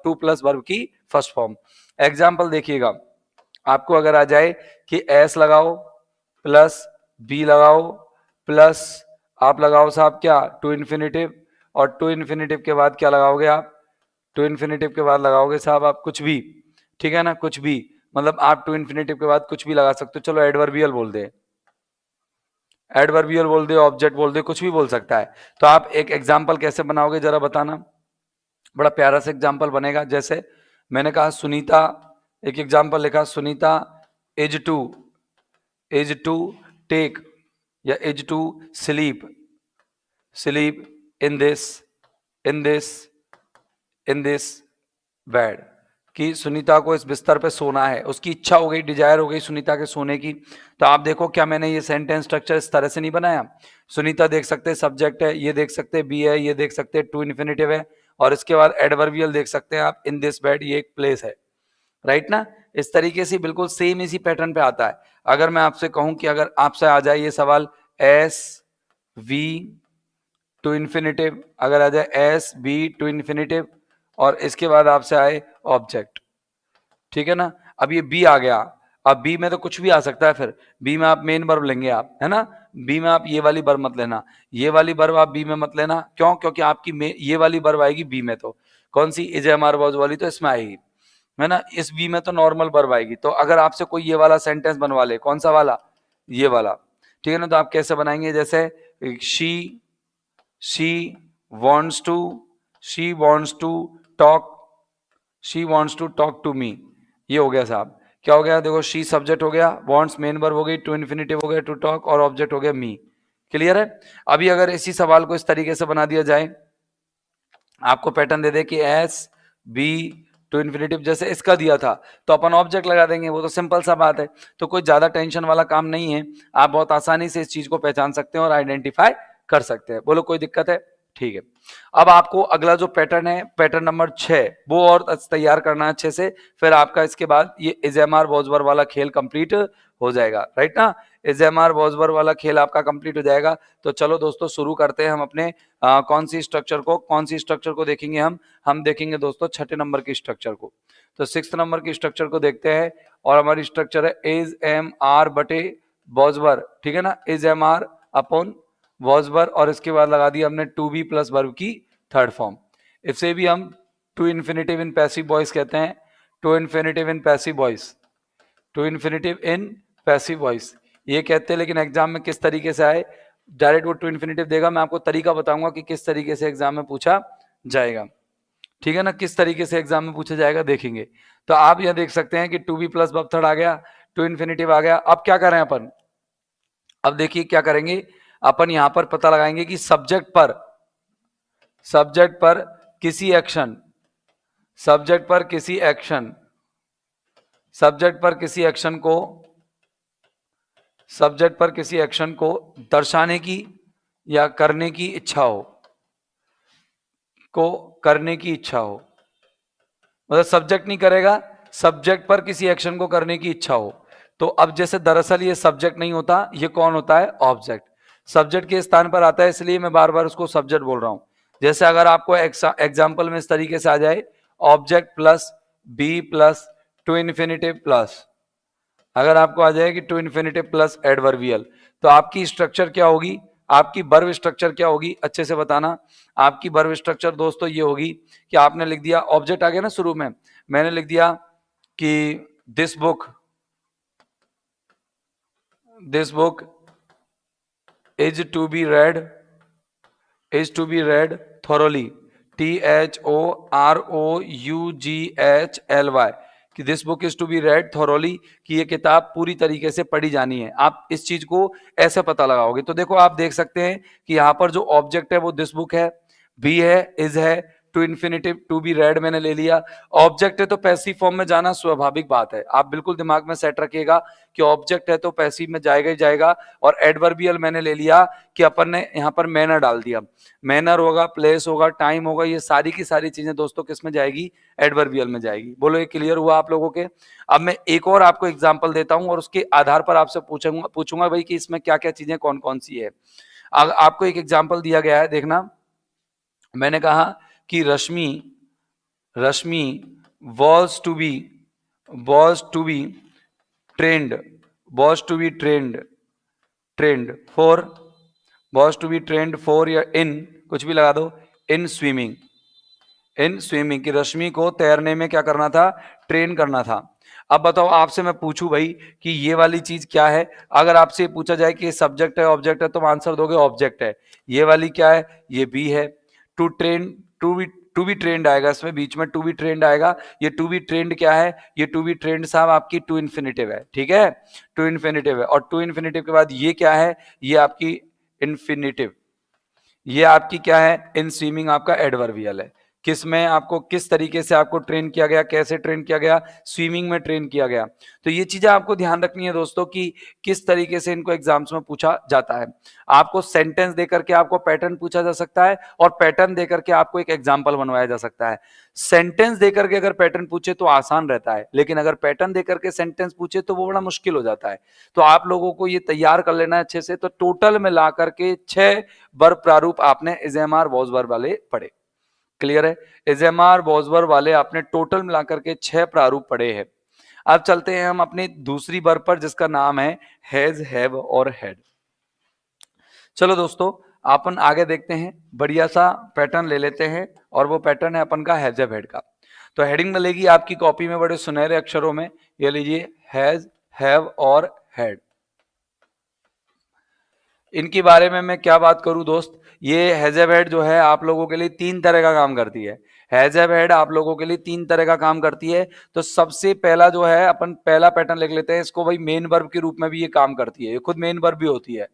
टू प्लस वर्ब की फर्स्ट फॉर्म। एग्जाम्पल देखिएगा, आपको अगर आ जाए कि एस लगाओ प्लस बी लगाओ प्लस आप लगाओ साहब क्या टू इन्फिनेटिव, और टू इन्फिनेटिव के बाद क्या लगाओगे आप, टू इन्फिनेटिव के बाद लगाओगे साहब आप कुछ भी, ठीक है ना, कुछ भी, मतलब आप टू इन्फिनेटिव के बाद कुछ भी लगा सकते हो। चलो एडवर्बियल बोल दे, एडवर्बियल बोल दे, ऑब्जेक्ट बोल दे, कुछ भी बोल सकता है। तो आप एक एग्जाम्पल कैसे बनाओगे जरा बताना। बड़ा प्यारा सा एग्जाम्पल बनेगा, जैसे मैंने कहा सुनीता, एक एग्जाम्पल लिखा, सुनीता इज टू टेक या is to sleep, sleep in this in this in this bed, कि सुनीता को इस बिस्तर पे सोना है, उसकी इच्छा हो गई, डिजायर हो गई सुनीता के सोने की। तो आप देखो क्या मैंने ये सेंटेंस स्ट्रक्चर इस तरह से नहीं बनाया, सुनीता देख सकते हैं सब्जेक्ट है, ये देख सकते हैं बी है, ये देख सकते हैं टू इन्फिनेटिव है, और इसके बाद एडवर्बियल देख सकते हैं आप इन दिस बेड, ये एक प्लेस है, राइट ना। इस तरीके से बिल्कुल सेम इसी पैटर्न पे आता है। अगर मैं आपसे कहूं कि अगर आपसे आ जाए ये सवाल एस वी टू इन्फिनेटिव, अगर आ जाए एस बी टू इन्फिनेटिव और इसके बाद आपसे आए ऑब्जेक्ट, ठीक है ना। अब ये बी आ गया, अब बी में तो कुछ भी आ सकता है, फिर बी में आप मेन वर्ब लेंगे आप, है ना। बी में आप ये वाली वर्ब मत लेना, ये वाली वर्ब आप बी में मत लेना, क्यों, क्योंकि आपकी ये वाली वर्ब आएगी बी में, तो कौन सी इज एम आर वॉज वाली तो इसमें आएगी, है ना। इस बी में तो नॉर्मल वर्ब आएगी। तो अगर आपसे कोई ये वाला सेंटेंस बनवा ले, कौन सा वाला, ये वाला, ठीक है ना, तो आप कैसे बनाएंगे, जैसे she wants to she wants to talk she wants to talk to me, ये हो गया साहब, क्या हो गया, देखो शी सब्जेक्ट हो गया, wants मेन वर्ब हो गई, टू इन्फिनेटिव हो गया, टू टॉक, और ऑब्जेक्ट हो गया मी। क्लियर है। अभी अगर इसी सवाल को इस तरीके से बना दिया जाए, आपको पैटर्न दे दे कि एस बी टू इन्फिनेटिव जैसे इसका दिया था, तो अपन ऑब्जेक्ट लगा देंगे, वो तो सिंपल सा बात है। तो कोई ज्यादा टेंशन वाला काम नहीं है, आप बहुत आसानी से इस चीज को पहचान सकते हैं और आइडेंटिफाई कर सकते हैं। बोलो कोई दिक्कत है, ठीक है। अब आपको अगला जो पैटर्न है, पैटर्न नंबर 6, वो और तैयार करना है अच्छे से, फिर आपका इसके बाद ये इजेमार वॉजवर वाला खेल कंप्लीट हो जाएगा, राइट ना। इजेमार वॉजवर वाला खेल आपका कंप्लीट हो जाएगा। तो चलो दोस्तों शुरू करते हैं हम अपने कौन सी स्ट्रक्चर को देखेंगे हम देखेंगे दोस्तों छठे नंबर की स्ट्रक्चर को। तो 6th नंबर की स्ट्रक्चर को देखते हैं, और हमारी स्ट्रक्चर है इज एम आर बटे वॉजवर, ठीक है ना, is am are upon was were, और इसके बाद लगा दिया हमने टू बी प्लस वर्ब की थर्ड फॉर्म। इसे भी हम to infinitive in passive voice कहते हैं, to infinitive in passive voice, to infinitive in passive voice ये कहते हैं। लेकिन एग्जाम में किस तरीके से आए, डायरेक्ट वो टू इन्फिनेटिव देगा, मैं आपको तरीका बताऊंगा कि किस तरीके से एग्जाम में पूछा जाएगा, ठीक है ना, किस तरीके से एग्जाम में पूछा जाएगा देखेंगे। तो आप यह देख सकते हैं कि to be plus verb third आ गया, टू इन्फिनेटिव आ गया। अब क्या करें अपन, अब देखिए क्या करेंगे अपन, यहां पर पता लगाएंगे कि सब्जेक्ट पर किसी एक्शन, सब्जेक्ट पर किसी एक्शन, सब्जेक्ट पर किसी एक्शन को, सब्जेक्ट पर किसी एक्शन को दर्शाने की या करने की इच्छा हो, को करने की इच्छा हो, मतलब सब्जेक्ट नहीं करेगा, सब्जेक्ट पर किसी एक्शन को करने की इच्छा हो। तो अब जैसे दरअसल ये सब्जेक्ट नहीं होता, ये कौन होता है, ऑब्जेक्ट। सब्जेक्ट के स्थान पर आता है, इसलिए मैं बार बार उसको सब्जेक्ट बोल रहा हूं। जैसे अगर आपको एग्जाम्पल में इस तरीके से आ जाए, object plus B plus to infinitive plus, अगर आपको आ जाए कि टू इन्फिनेटिव प्लस एडवर्बियल, तो आपकी स्ट्रक्चर क्या होगी, आपकी वर्ब स्ट्रक्चर क्या होगी, अच्छे से बताना। आपकी वर्ब स्ट्रक्चर दोस्तों ये होगी कि आपने लिख दिया, ऑब्जेक्ट आ गया ना शुरू में, मैंने लिख दिया कि this book is to be read, is to be read thoroughly, THOROUGHLY, कि this book is to be read thoroughly, कि ये किताब पूरी तरीके से पढ़ी जानी है। आप इस चीज को ऐसे पता लगाओगे। तो देखो आप देख सकते हैं कि यहां पर जो ऑब्जेक्ट है वो दिस बुक है, बी है, इज है, to infinitive, to be read मैंने ले लिया। ऑब्जेक्ट है तो पैसिव फॉर्म में जाना स्वाभाविक बात है, आप बिल्कुल दिमाग में सेट रखिएगा कि ऑब्जेक्ट है तो पैसिव में जाएगा ही जाएगा। और एडवर्बियल मैंने ले लिया कि अपन ने यहाँ पर मैनर डाल दिया, मैनर होगा, प्लेस होगा, टाइम होगा, ये सारी की सारी चीजें दोस्तों किस में जाएगी, एडवर्बियल में जाएगी। बोलो ये क्लियर हुआ आप लोगों के? अब मैं एक और आपको एग्जांपल देता हूं और उसके आधार पर आपसे पूछूंगा भाई कि इसमें क्या क्या चीजें कौन कौन सी है। आपको एक एग्जांपल दिया गया है, देखना। मैंने कहा कि रश्मि रश्मि was to be was to be trained was to be trained for was to be trained for या in कुछ भी लगा दो, इन स्विमिंग की रश्मि को तैरने में क्या करना था, ट्रेन करना था। अब बताओ आपसे मैं पूछूं भाई कि ये वाली चीज क्या है। अगर आपसे पूछा जाए कि सब्जेक्ट है ऑब्जेक्ट है, तो आंसर दोगे ऑब्जेक्ट है। ये वाली क्या है, ये बी है। To train, to be trained आएगा इसमें, बीच में टू बी ट्रेंड आएगा। ये टू बी ट्रेंड क्या है, ये टू बी ट्रेंड साहब आपकी टू इन्फिनिटिव है, ठीक है, टू इन्फिनिटिव है। और टू इन्फिनिटिव के बाद ये क्या है, ये आपकी इन्फिनिटिव, ये आपकी क्या है, इन स्विमिंग आपका एडवर्बियल है। किस में आपको, किस तरीके से आपको ट्रेन किया गया, कैसे ट्रेन किया गया, स्विमिंग में ट्रेन किया गया। तो ये चीजें आपको ध्यान रखनी है दोस्तों कि किस तरीके से इनको एग्जाम्स में पूछा जाता है। आपको सेंटेंस देकर के आपको पैटर्न पूछा जा सकता है और पैटर्न देकर के आपको एक एग्जाम्पल बनवाया जा सकता है। सेंटेंस देकर के अगर पैटर्न पूछे तो आसान रहता है, लेकिन अगर पैटर्न देकर के सेंटेंस पूछे तो वो बड़ा मुश्किल हो जाता है। तो आप लोगों को ये तैयार कर लेना है अच्छे से। तो टोटल में ला करके 6 वर्ब प्रारूप आपने इजेमार वॉज वर्ब वाले पढ़े, क्लियर है। इजेमार वॉज वर्ब वाले आपने टोटल मिलाकर के 6 प्रारूप पढ़े हैं। अब चलते हैं हम अपनी दूसरी वर्ब पर जिसका नाम है हैज, हैव और हैड। चलो दोस्तों अपन आगे देखते हैं, बढ़िया सा पैटर्न ले लेते हैं और वो पैटर्न है अपन का हैज, हैव, हैड का। तो हेडिंग मिलेगी आपकी कॉपी में बड़े सुनहरे अक्षरों में, ये लीजिए हैज, हैव और हैड। इनके बारे में मैं क्या बात करूं दोस्त, ये हैज हैव हैड जो है आप लोगों के लिए 3 तरह का काम करती है। हैज हैव हैड आप लोगों के लिए 3 तरह का काम करती है। तो सबसे पहला जो है अपन पहला पैटर्न लिख लेते हैं इसको, भाई मेन वर्ब के रूप में भी ये काम करती है, ये खुद मेन वर्ब भी होती है।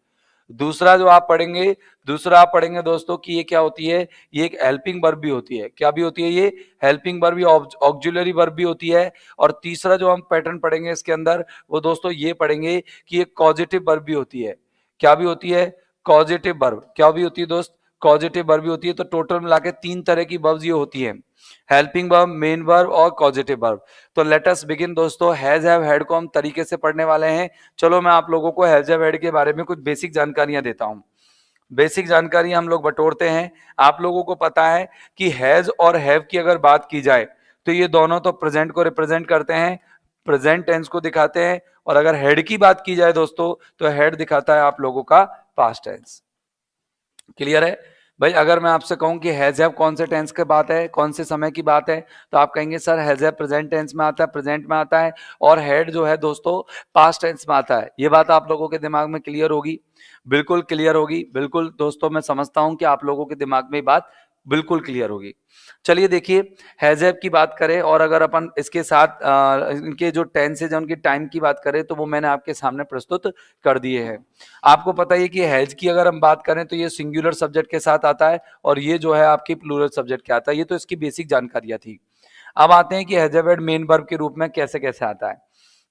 दूसरा जो आप पढ़ेंगे, दूसरा आप पढ़ेंगे दोस्तों कि ये क्या होती है, ये एक हेल्पिंग वर्ब भी होती है। क्या भी होती है ये, हेल्पिंग वर्ब, ऑक्सिलरी वर्ब भी होती है। और तीसरा जो हम पैटर्न पढ़ेंगे इसके अंदर वो दोस्तों ये पढ़ेंगे कि ये कॉजेटिव वर्ब भी होती है। क्या भी होती है, कॉजेटिव वर्ब। क्या भी होती है दोस्त, कॉजेटिव वर्ब भी होती है। तो टोटल मिला के 3 तरह की वर्ब्स ये होती है, हेल्पिंग वर्ब, मेन वर्ब और कॉजेटिव वर्ब। तो लेट अस बिगिन दोस्तों, हैज हैव हैड को हम तरीके से पढ़ने वाले हैं। चलो मैं आप लोगों को हैज हैव हैड के बारे में कुछ बेसिक जानकारियां देता हूं। बेसिक जानकारी हम लोग बटोरते हैं। आप लोगों को पता है कि हैज और हैव की अगर बात की जाए तो ये दोनों तो प्रेजेंट को रिप्रेजेंट करते हैं, प्रेजेंट टेंस को दिखाते हैं। और अगर हेड की बात की जाए दोस्तों तो हेड दिखाता है आप लोगों का पास्ट टेंस। क्लियर है भाई? अगर मैं आपसे कहूं कि हैज हैव कौन से टेंस की बात है, कौन से समय की बात है, तो आप कहेंगे sir has have present tense में आता है, प्रेजेंट में आता है। और हेड जो है दोस्तों पास्ट टेंस में आता है। ये बात आप लोगों के दिमाग में क्लियर होगी, बिल्कुल क्लियर होगी। बिल्कुल दोस्तों मैं समझता हूं कि आप लोगों के दिमाग में बात बिल्कुल क्लियर होगी। चलिए देखिए, हैज हैव की बात करें और अगर अपन इसके साथ इनके जो टेंसेज है उनकी टाइम की बात करें तो वो मैंने आपके सामने प्रस्तुत कर दिए हैं। आपको पता है कि हैज की अगर हम बात करें तो ये सिंगुलर सब्जेक्ट के साथ आता है और ये जो है आपकी प्लूरल सब्जेक्ट के आता है। ये तो इसकी बेसिक जानकारियां थी। अब आते हैं कि has have had main verb के रूप में कैसे कैसे आता है।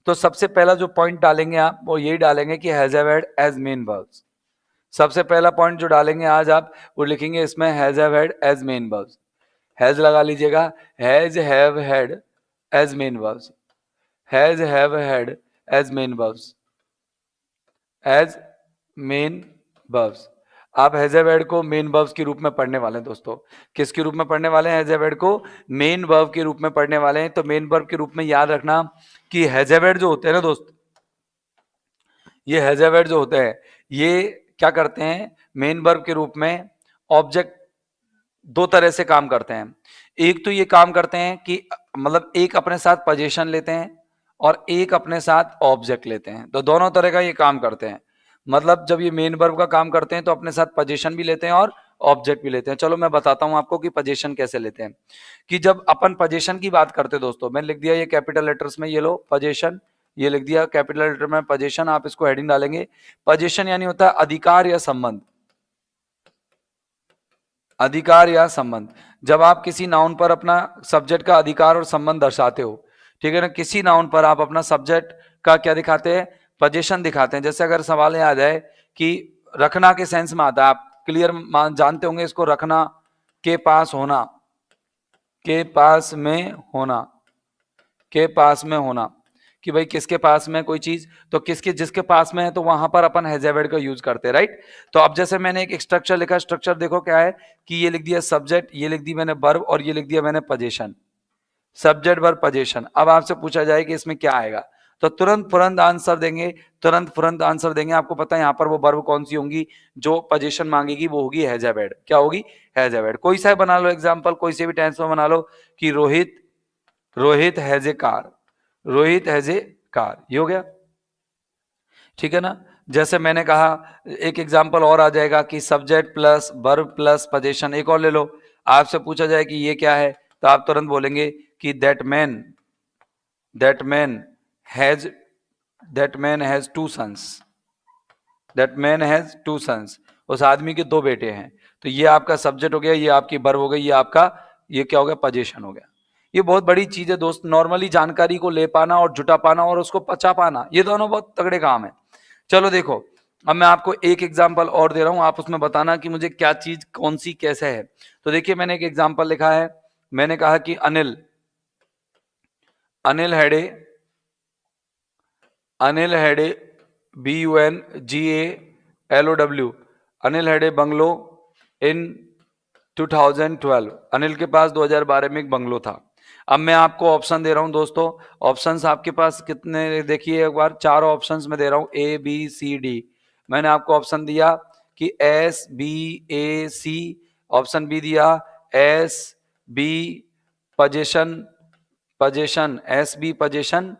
तो सबसे पहला जो पॉइंट डालेंगे आप वो यही डालेंगे कि has have had as main verbs. सबसे पहला पॉइंट जो डालेंगे आज आप वो लिखेंगे इसमें has have had as main verbs. Has लगा लीजिएगा, has have had as main verbs, has have had as main verbs, as main verbs. आप हैज हैव हैड को मेन वर्ब्स के रूप में पढ़ने वाले हैं दोस्तों। किसके रूप में पढ़ने वाले हैं? हैज हैव हैड को मेन वर्ब के रूप में पढ़ने वाले हैं। तो मेन वर्ब के रूप में याद रखना कि हैज हैव हैड जो होते हैं ना दोस्त, ये हैज हैव हैड जो होते हैं ये क्या करते हैं, मेन वर्ब के रूप में ऑब्जेक्ट 2 तरह से काम करते हैं। एक तो ये काम करते हैं कि मतलब एक अपने साथ पोजीशन लेते हैं और एक अपने साथ ऑब्जेक्ट लेते हैं। तो दोनों तरह का ये काम करते हैं। मतलब जब ये मेन वर्ब का काम करते हैं तो अपने साथ पोजीशन भी लेते हैं और ऑब्जेक्ट भी लेते हैं। चलो मैं बताता हूं आपको कि पोजीशन कैसे लेते हैं। कि जब अपन पोजीशन की बात करते हैं दोस्तों, मैंने लिख दिया ये कैपिटल लेटर्स में, ये लो पोजीशन, ये लिख दिया कैपिटल लेटर में पोजीशन। आप इसको हेडिंग डालेंगे। पोजीशन यानी होता है अधिकार या संबंध, अधिकार या संबंध। जब आप किसी नाउन पर अपना सब्जेक्ट का अधिकार और संबंध दर्शाते हो, ठीक है ना, किसी नाउन पर आप अपना सब्जेक्ट का क्या दिखाते हैं, पोजीशन दिखाते हैं। जैसे अगर सवाल आ जाए कि रखना के सेंस में आता है, आप क्लियर जानते होंगे इसको, रखना, के पास होना, के पास में होना, के पास में होना, कि भाई किसके पास में कोई चीज, तो किसके, जिसके पास में है तो वहां पर अपन हैज ए वर्ड का यूज करते हैं, राइट। तो अब जैसे मैंने एक स्ट्रक्चर लिखा, स्ट्रक्चर देखो क्या है कि ये लिख दिया सब्जेक्ट, ये लिख दी मैंने वर्ब, और ये लिख दिया मैंने पोजीशन, सब्जेक्ट वर्ब पोजीशन। अब आपसे पूछा जाए कि इसमें क्या आएगा, तो तुरंत तुरंत आंसर देंगे, तुरंत तुरंत आंसर देंगे। आपको पता है यहाँ पर वो वर्ब कौन सी होंगी जो पोजीशन मांगेगी, वो होगी हैज ए वर्ड। क्या होगी, हैज ए वर्ड। कोई सा बना लो एग्जांपल, कोई से भी टेंस में बना लो कि Rohit, Rohit has a car, Rohit has a car, ये हो गया, ठीक है ना। जैसे मैंने कहा, एक एग्जांपल और आ जाएगा कि subject plus verb plus position. एक और ले लो, आपसे पूछा जाए कि ये क्या है, तो आप तुरंत बोलेंगे कि that man, that man has, that man has two sons, that man has two sons, उस आदमी के दो बेटे हैं। तो ये आपका सब्जेक्ट हो गया, ये आपकी वर्ब हो गई, ये आपका, ये क्या हो गया, पोजीशन हो गया। ये बहुत बड़ी चीज है दोस्त, नॉर्मली जानकारी को ले पाना और जुटा पाना और उसको पचा पाना, ये दोनों बहुत तगड़े काम है। चलो देखो, अब मैं आपको एक एग्जांपल और दे रहा हूं, आप उसमें बताना कि मुझे क्या चीज कौन सी कैसे है। तो देखिए मैंने एक एग्जांपल लिखा है, मैंने कहा कि अनिल, अनिल हेडे, अनिल हेडे, BUNGALOW, अनिल हेडे बंगलो इन 2012। अनिल के पास 2012 में एक बंगलो था। अब मैं आपको ऑप्शन दे रहा हूं दोस्तों, ऑप्शंस आपके पास कितने, देखिए एक बार, चार ऑप्शंस में दे रहा हूं, ABCD। मैंने आपको ऑप्शन दिया कि SBAC, ऑप्शन बी दिया SB position, position SB position,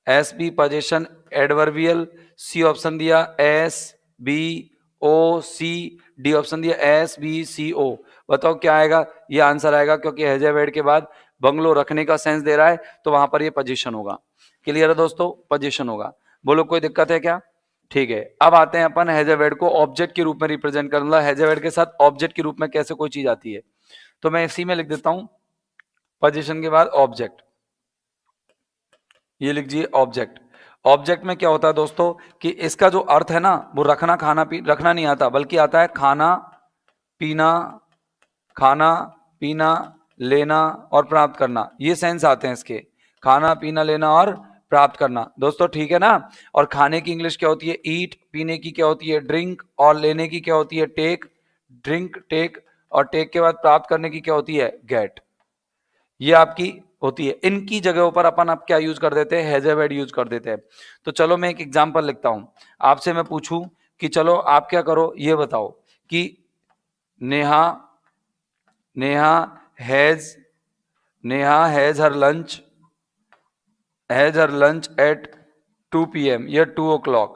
SB position adverbial, C option दिया SBOC, डी ऑप्शन दिया SBCO। बताओ क्या आएगा, ये आंसर आएगा, क्योंकि हैज ए वर्ड के बाद बंगलो रखने का सेंस दे रहा है, तो वहां पर ये पोजीशन होगा। क्लियर है दोस्तों, पोजीशन होगा। बोलो कोई दिक्कत है क्या, ठीक है। अब आते हैं अपन हैज ए वर्ड को ऑब्जेक्ट के रूप में रिप्रेजेंट करना, हैज ए वर्ड के साथ ऑब्जेक्ट के रूप में कैसे कोई चीज आती है। तो मैं इसी में लिख देता हूं, पोजीशन के बाद ऑब्जेक्ट, ये लिख दीजिए ऑब्जेक्ट। ऑब्जेक्ट में क्या होता है दोस्तों कि इसका जो अर्थ है ना, वो रखना, खाना रखना नहीं आता, बल्कि आता है खाना पीना, खाना पीना, लेना और प्राप्त करना, ये सेंस आते हैं इसके, खाना पीना लेना और प्राप्त करना दोस्तों, ठीक है ना। और खाने की इंग्लिश क्या होती है, ईट, पीने की क्या होती है, ड्रिंक, और लेने की क्या होती है, टेक, ड्रिंक टेक, और टेक के बाद प्राप्त करने की क्या होती है, गेट। ये आपकी होती है। इनकी जगहों पर अपन आप क्या यूज कर देते हैं, हैज ए वर्ड यूज कर देते हैं। तो चलो मैं एक एग्जांपल लिखता हूं, आपसे मैं पूछूं कि चलो आप क्या करो, ये बताओ कि Neha, Neha has, Neha has her lunch, has her lunch at 2 PM या 2 o'clock,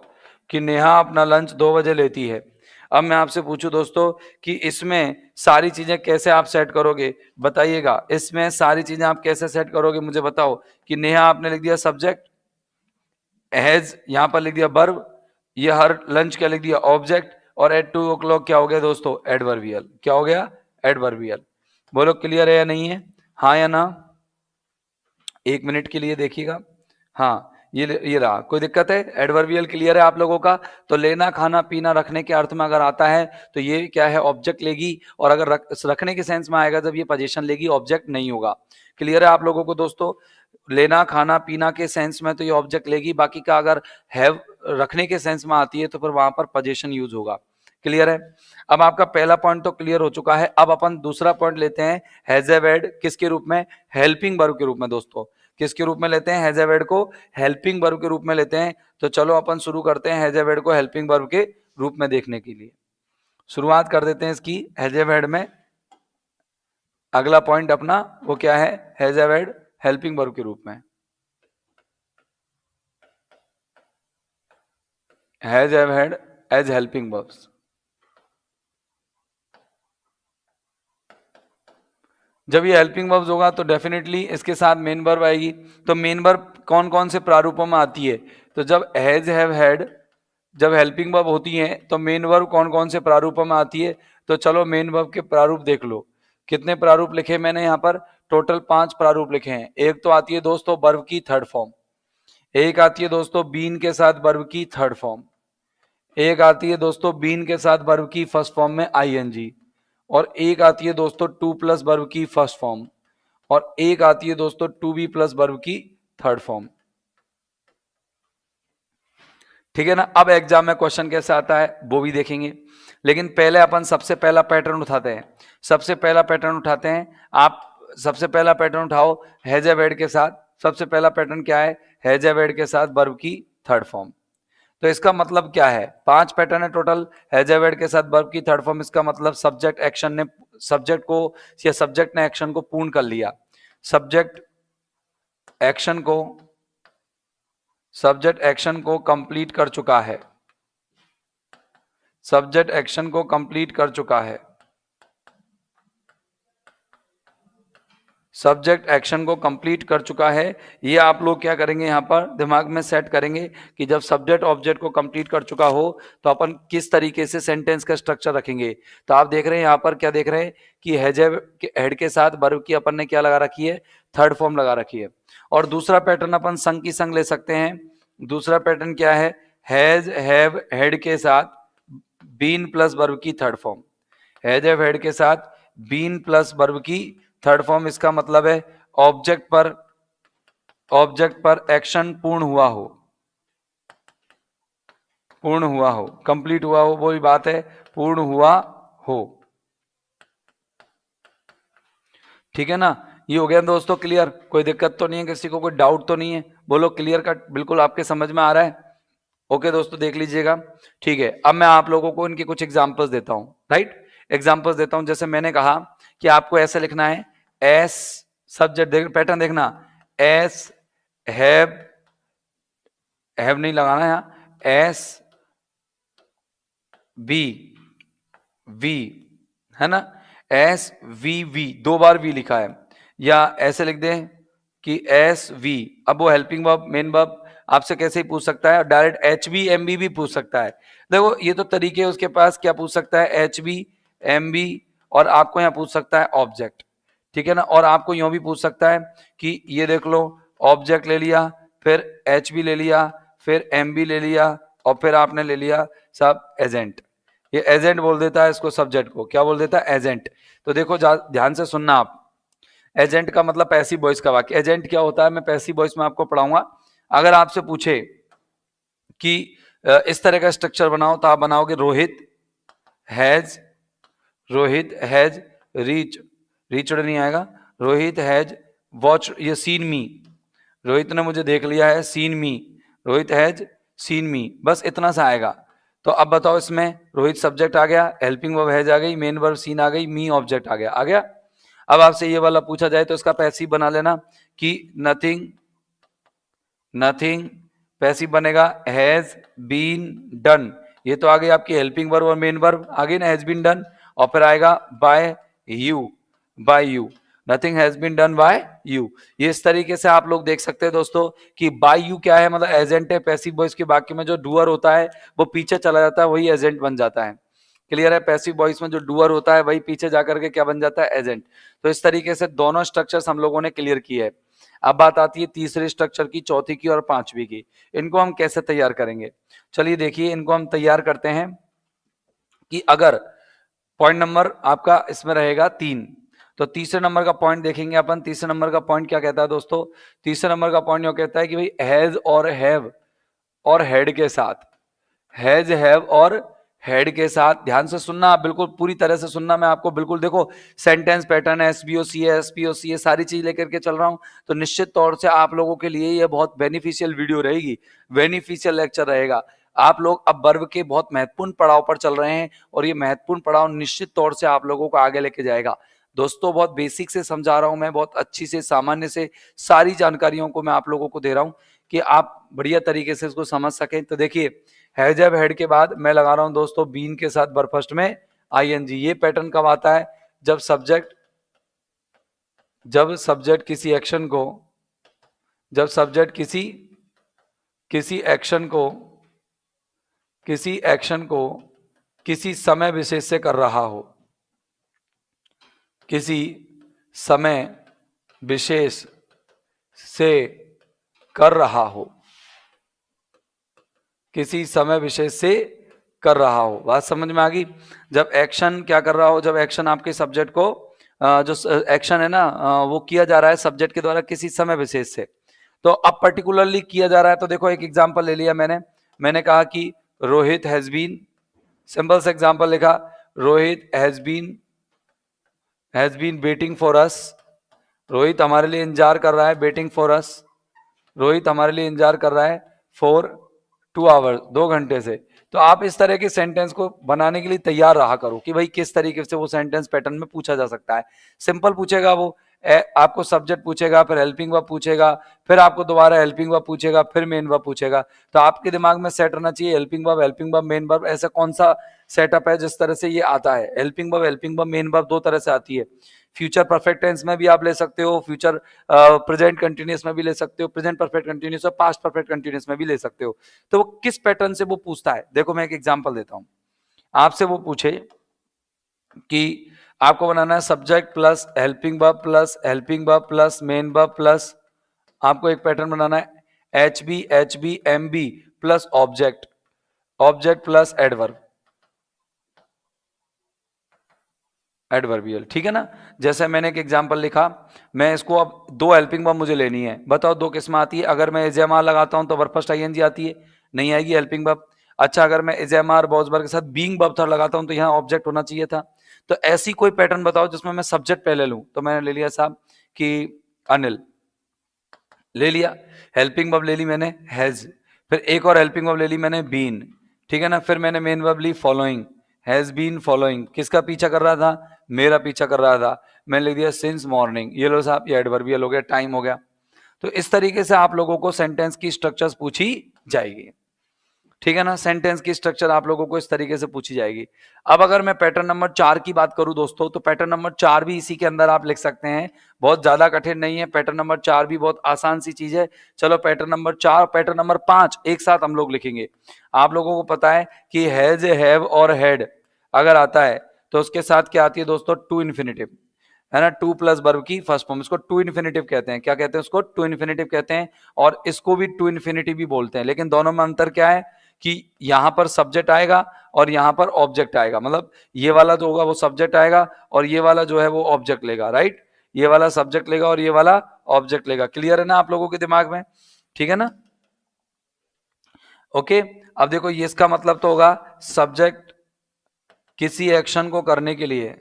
कि नेहा अपना लंच 2 बजे लेती है। अब मैं आपसे पूछूं दोस्तों कि इसमें सारी चीजें कैसे आप सेट करोगे, बताइएगा, इसमें सारी चीजें आप कैसे सेट करोगे, मुझे बताओ। कि नेहा आपने लिख दिया सब्जेक्ट, हैज यहां पर लिख दिया वर्ब, ये हर लंच क्या लिख दिया ऑब्जेक्ट, और एट 2 o'clock क्या हो गया दोस्तों, एडवर्बियल। क्या हो गया, एडवर्बियल। बोलो क्लियर है या नहीं है, हाँ या ना, 1 मिनट के लिए देखिएगा। हाँ, ये रहा, कोई दिक्कत है, एडवर्बियल क्लियर है आप लोगों का। तो लेना खाना पीना रखने के अर्थ में अगर आता है तो ये क्या है, ऑब्जेक्ट लेगी, और अगर रखने के सेंस में आएगा जब ये पोजीशन लेगी, ऑब्जेक्ट नहीं होगा। क्लियर है आप लोगों को दोस्तों, लेना खाना पीना के सेंस में तो ये ऑब्जेक्ट लेगी, बाकी का अगर हैव रखने के सेंस में आती है तो फिर वहां पर पोजीशन यूज होगा। क्लियर है। अब आपका पहला पॉइंट तो क्लियर हो चुका है। अब अपन दूसरा पॉइंट लेते हैं, हैज ए वर्ड किसके रूप में, हेल्पिंग वर्ब के रूप में दोस्तों। किसके रूप में लेते हैं, हैज ए वर्ड को हेल्पिंग वर्ब के रूप में लेते हैं। तो चलो अपन शुरू करते हैं हैज ए वर्ड को हेल्पिंग वर्ब के रूप में देखने के लिए। शुरुआत कर देते हैं इसकी हैज ए वर्ड में। अगला पॉइंट अपना वो क्या है, has a word helping verb के रूप में। Has a word as helping verbs. जब ये हेल्पिंग वर्ब्स होगा तो डेफिनेटली इसके साथ मेन वर्ब आएगी। तो मेन वर्ब कौन कौन से प्रारूपों में आती है, तो जब हैज हैव हैड, जब हेल्पिंग वर्ब होती हैं तो मेन वर्ब कौन कौन से प्रारूपों में आती है? तो चलो मेन वर्ब के प्रारूप देख लो। कितने प्रारूप लिखे मैंने यहाँ पर? टोटल 5 प्रारूप लिखे हैं। एक तो आती है दोस्तों वर्ब की थर्ड फॉर्म, एक आती है दोस्तों बीन के साथ वर्ब की थर्ड फॉर्म, एक आती है दोस्तों बीन के साथ वर्ब की फर्स्ट फॉर्म में आईएनजी, और एक आती है दोस्तों टू प्लस वर्ब की फर्स्ट फॉर्म, और एक आती है दोस्तों टू बी प्लस वर्ब की थर्ड फॉर्म। ठीक है ना? अब एग्जाम में क्वेश्चन कैसे आता है वो भी देखेंगे, लेकिन पहले अपन सबसे पहला पैटर्न उठाते हैं। सबसे पहला पैटर्न उठाते हैं। आप सबसे पहला पैटर्न उठाओ हैज ए वर्ड के साथ। सबसे पहला पैटर्न क्या है? हैज ए वर्ड के साथ वर्ब की थर्ड फॉर्म। तो इसका मतलब क्या है? 5 पैटर्न है टोटल। हैज ए वर्ड के साथ वर्ब की थर्ड फॉर्म, इसका मतलब सब्जेक्ट एक्शन ने सब्जेक्ट को या सब्जेक्ट ने एक्शन को पूर्ण कर लिया। सब्जेक्ट एक्शन को सब्जेक्ट एक्शन को कंप्लीट कर चुका है। सब्जेक्ट एक्शन को कंप्लीट कर चुका है। सब्जेक्ट एक्शन को कंप्लीट कर चुका है। ये आप लोग क्या करेंगे यहां पर दिमाग में सेट करेंगे कि जब सब्जेक्ट ऑब्जेक्ट को कंप्लीट कर चुका हो तो अपन किस तरीके से सेंटेंस का स्ट्रक्चर रखेंगे। तो आप देख रहे हैं यहां पर, क्या देख रहे हैं कि हेड के साथ वर्ब की अपन ने क्या लगा रखी है? थर्ड फॉर्म लगा रखी है। और दूसरा पैटर्न अपन संग की संग ले सकते हैं। दूसरा पैटर्न क्या है? हैज हैव हेड के साथ बीन प्लस वर्ब की third form. Has have head के साथ बीन प्लस वर्ब की थर्ड फॉर्म, इसका मतलब है ऑब्जेक्ट पर एक्शन पूर्ण हुआ हो, पूर्ण हुआ हो, कंप्लीट हुआ हो, वही बात है, पूर्ण हुआ हो। ठीक है ना? ये हो गया दोस्तों क्लियर? कोई दिक्कत तो नहीं है? किसी को कोई डाउट तो नहीं है? बोलो क्लियर कट, बिल्कुल आपके समझ में आ रहा है? ओके दोस्तों, देख लीजिएगा। ठीक है, अब मैं आप लोगों को इनकी कुछ एग्जांपल्स देता हूं। राइट, एग्जांपल्स देता हूं। जैसे मैंने कहा कि आपको ऐसे लिखना है, एस सब्जेक्ट, देख पैटर्न देखना, एस हैव, हैव नहीं लगाना यहां, एस वी वी, है ना? एस वी दो बार वी लिखा है, या ऐसे लिख दें कि एस वी। अब वो हेल्पिंग वर्ब मेन वर्ब आपसे कैसे ही पूछ सकता है, direct H B M B भी पूछ सकता है। देखो ये तो तरीके उसके पास, क्या पूछ सकता है? एच बी एम बी, और आपको यहाँ पूछ सकता है ऑब्जेक्ट। ठीक है ना? और आपको यूं भी पूछ सकता है कि ये देख लो, ऑब्जेक्ट ले लिया, फिर एच बी ले लिया, फिर एम बी ले लिया, और फिर आपने ले लिया सब एजेंट। ये एजेंट बोल देता है इसको, सब्जेक्ट को क्या बोल देता है? एजेंट। तो देखो ध्यान से सुनना आप। एजेंट का मतलब पैसिव वॉइस का वाक्य। एजेंट क्या होता है मैं पैसिव वॉइस में आपको पढ़ाऊंगा। अगर आपसे पूछे कि इस तरह का स्ट्रक्चर बनाओ, तो आप बनाओगे has Rohit has reach, reached नहीं आएगा, रोहित हैज वॉच ये सीन मी, रोहित ने मुझे देख लिया है, scene me, Rohit has seen मी, बस इतना सा आएगा। तो अब बताओ, इसमें रोहित सब्जेक्ट आ गया, हेल्पिंग वर्ब हैज आ गई, मेन वर्ब सीन आ गई, मी ऑब्जेक्ट आ गया, आ गया। अब आपसे ये वाला पूछा जाए तो इसका पैसिव बना लेना कि नथिंग, नथिंग पैसिव बनेगा हैज बीन डन। ये तो आ गई आपकी हेल्पिंग वर्ब और मेन वर्ब आ गई ना, हैज बीन डन। और फिर आएगा by you, by you, nothing has been done by you. ये इस तरीके से आप लोग देख सकते हैं दोस्तों कि बाय यू क्या है, मतलब एजेंट है। पैसिव वॉइस के वाक्य में जो डूअर होता है वो पीछे चला जाता है, वही एजेंट बन जाता है। क्लियर है? पैसिव वॉइस में जो डूअर होता है वही पीछे जाकर के क्या बन जाता है? एजेंट। तो इस तरीके से दोनों स्ट्रक्चर्स हम लोगों ने क्लियर किए है। अब बात आती है तीसरे स्ट्रक्चर की, चौथी की और पांचवी की। इनको हम कैसे तैयार करेंगे? चलिए देखिए, इनको हम तैयार करते हैं कि अगर पॉइंट नंबर आपका इसमें रहेगा 3, तो तीसरे नंबर का पॉइंट देखेंगे अपन। तीसरे नंबर का पॉइंट क्या कहता है दोस्तों? तीसरे नंबर का पॉइंट यह कहता है कि भाई हैज और हैव और हेड के साथ, हैज हैव और हेड के साथ, ध्यान से सुनना आप, बिल्कुल पूरी तरह से सुनना। मैं आपको बिल्कुल देखो सेंटेंस पैटर्न है, एसबीओसी है, एसपीओसी है, सारी चीज लेकर के चल रहा हूं। तो निश्चित तौर से आप लोगों के लिए यह बहुत बेनिफिशियल वीडियो रहेगी, बेनिफिशियल लेक्चर रहेगा। आप लोग अब वर्ब के बहुत महत्वपूर्ण पड़ाव पर चल रहे हैं, और ये महत्वपूर्ण पड़ाव निश्चित तौर से आप लोगों को आगे लेके जाएगा। दोस्तों बहुत बेसिक से समझा रहा हूं मैं, बहुत अच्छी से सामान्य से सारी जानकारियों को मैं आप लोगों को दे रहा हूं कि आप बढ़िया तरीके से इसको समझ सकें। तो देखिए, हैज हैव हेड के बाद मैं लगा रहा हूं दोस्तों बीन के साथ वर्ब फर्स्ट में आईएनजी। ये पैटर्न कब आता है? जब सब्जेक्ट किसी एक्शन को, जब सब्जेक्ट किसी किसी एक्शन को किसी एक्शन को किसी समय विशेष से कर रहा हो, किसी समय विशेष से कर रहा हो, किसी समय विशेष से कर रहा हो। बात समझ में आ गई? जब एक्शन क्या कर रहा हो, जब एक्शन आपके सब्जेक्ट को जो एक्शन है ना वो किया जा रहा है सब्जेक्ट के द्वारा किसी समय विशेष से, तो अब पर्टिकुलरली किया जा रहा है। तो देखो एक एग्जांपल ले लिया मैंने कहा कि रोहित हैज बीन, सिंपल सा एग्जांपल लिखा, Rohit has been waiting for us, Rohit हमारे लिए इंतजार कर रहा है, वेटिंग फॉर अस, रोहित हमारे लिए इंतजार कर रहा है फॉर 2 आवर्स, 2 घंटे से। तो आप इस तरह के सेंटेंस को बनाने के लिए तैयार रहा करो कि भाई किस तरीके से वो सेंटेंस पैटर्न में पूछा जा सकता है। सिंपल पूछेगा वो, आपको सब्जेक्ट पूछेगा, फिर हेल्पिंग वर्ब पूछेगा, फिर आपको दोबारा हेल्पिंग वर्ब पूछेगा, फिर मेन वर्ब पूछेगा। तो आपके दिमाग में सेट रहना चाहिए हेल्पिंग वर्ब मेन वर्ब, ऐसा कौन सा सेटअप है जिस तरह से ये आता है। हेल्पिंग वर्ब मेन वर्ब 2 तरह से आती है। फ्यूचर परफेक्ट टेंस में भी आप ले सकते हो, फ्यूचर प्रेजेंट कंटिन्यूअस में भी ले सकते हो, प्रेजेंट परफेक्ट कंटिन्यूअस और पास्ट परफेक्ट कंटिन्यूअस में भी ले सकते हो। तो वो किस पैटर्न से वो पूछता है, देखो मैं एक एग्जांपल देता हूं। आपसे वो पूछे कि आपको बनाना है subject plus helping verb plus main verb plus, आपको एक पैटर्न बनाना है H B M B plus object, object plus adverb, adverbial, ठीक है ना। जैसे मैंने एक एग्जांपल लिखा, मैं इसको अब 2 हेल्पिंग वर्ब मुझे लेनी है, बताओ 2 किस में आती है। अगर मैं इजेमार लगाता हूं तो वर्ब फर्स्ट आईएनजी आती है, नहीं आएगी हेल्पिंग वर्ब। अच्छा अगर मैं इजेमार बॉजबर के साथ बीइंग वर्ब थर्ड लगाता हूं तो यहाँ ऑब्जेक्ट होना चाहिए था। तो ऐसी कोई पैटर्न बताओ जिसमें मैं सब्जेक्ट पहले लूं। तो मैंने ले लिया साहब कि अनिल, ले लिया, हेल्पिंग वर्ब ले ली मैंने हैज, फिर एक और हेल्पिंग वर्ब ले ली मैंने बीन, ठीक है ना। फिर मैंने मेन वर्ब ली फॉलोइंग, हैज बीन फॉलोइंग, किसका पीछा कर रहा था, मेरा पीछा कर रहा था। मैंने लिख दिया सिंस मॉर्निंग, ये लो साहब ये एडवर्बियल हो गया, टाइम हो गया। तो इस तरीके से आप लोगों को सेंटेंस की स्ट्रक्चर्स पूछी जाएगी, ठीक है ना। सेंटेंस की स्ट्रक्चर आप लोगों को इस तरीके से पूछी जाएगी। अब अगर मैं पैटर्न नंबर 4 की बात करूं दोस्तों, तो पैटर्न नंबर 4 भी इसी के अंदर आप लिख सकते हैं, बहुत ज्यादा कठिन नहीं है। पैटर्न नंबर 4 भी बहुत आसान सी चीज है। चलो पैटर्न नंबर 4 पैटर्न नंबर 5 एक साथ हम लोग लिखेंगे। आप लोगों को पता है कि हैज, हैव और हैड अगर आता है तो उसके साथ क्या आती है दोस्तों, टू इन्फिनेटिव, है ना। टू प्लस वर्ब की फर्स्ट फॉर्म, इसको टू इन्फिनेटिव कहते हैं। क्या कहते हैं उसको, टू इन्फिनेटिव कहते हैं। और इसको भी टू इन्फिनेटिव भी बोलते हैं। लेकिन दोनों में अंतर क्या है कि यहां पर सब्जेक्ट आएगा और यहां पर ऑब्जेक्ट आएगा। मतलब ये वाला जो होगा वो सब्जेक्ट आएगा और ये वाला जो है वो ऑब्जेक्ट लेगा, राइट। ये वाला सब्जेक्ट लेगा और ये वाला ऑब्जेक्ट लेगा। क्लियर है ना आप लोगों के दिमाग में, ठीक है ना। ओके, अब देखो ये इसका मतलब तो होगा सब्जेक्ट किसी एक्शन को करने के लिए,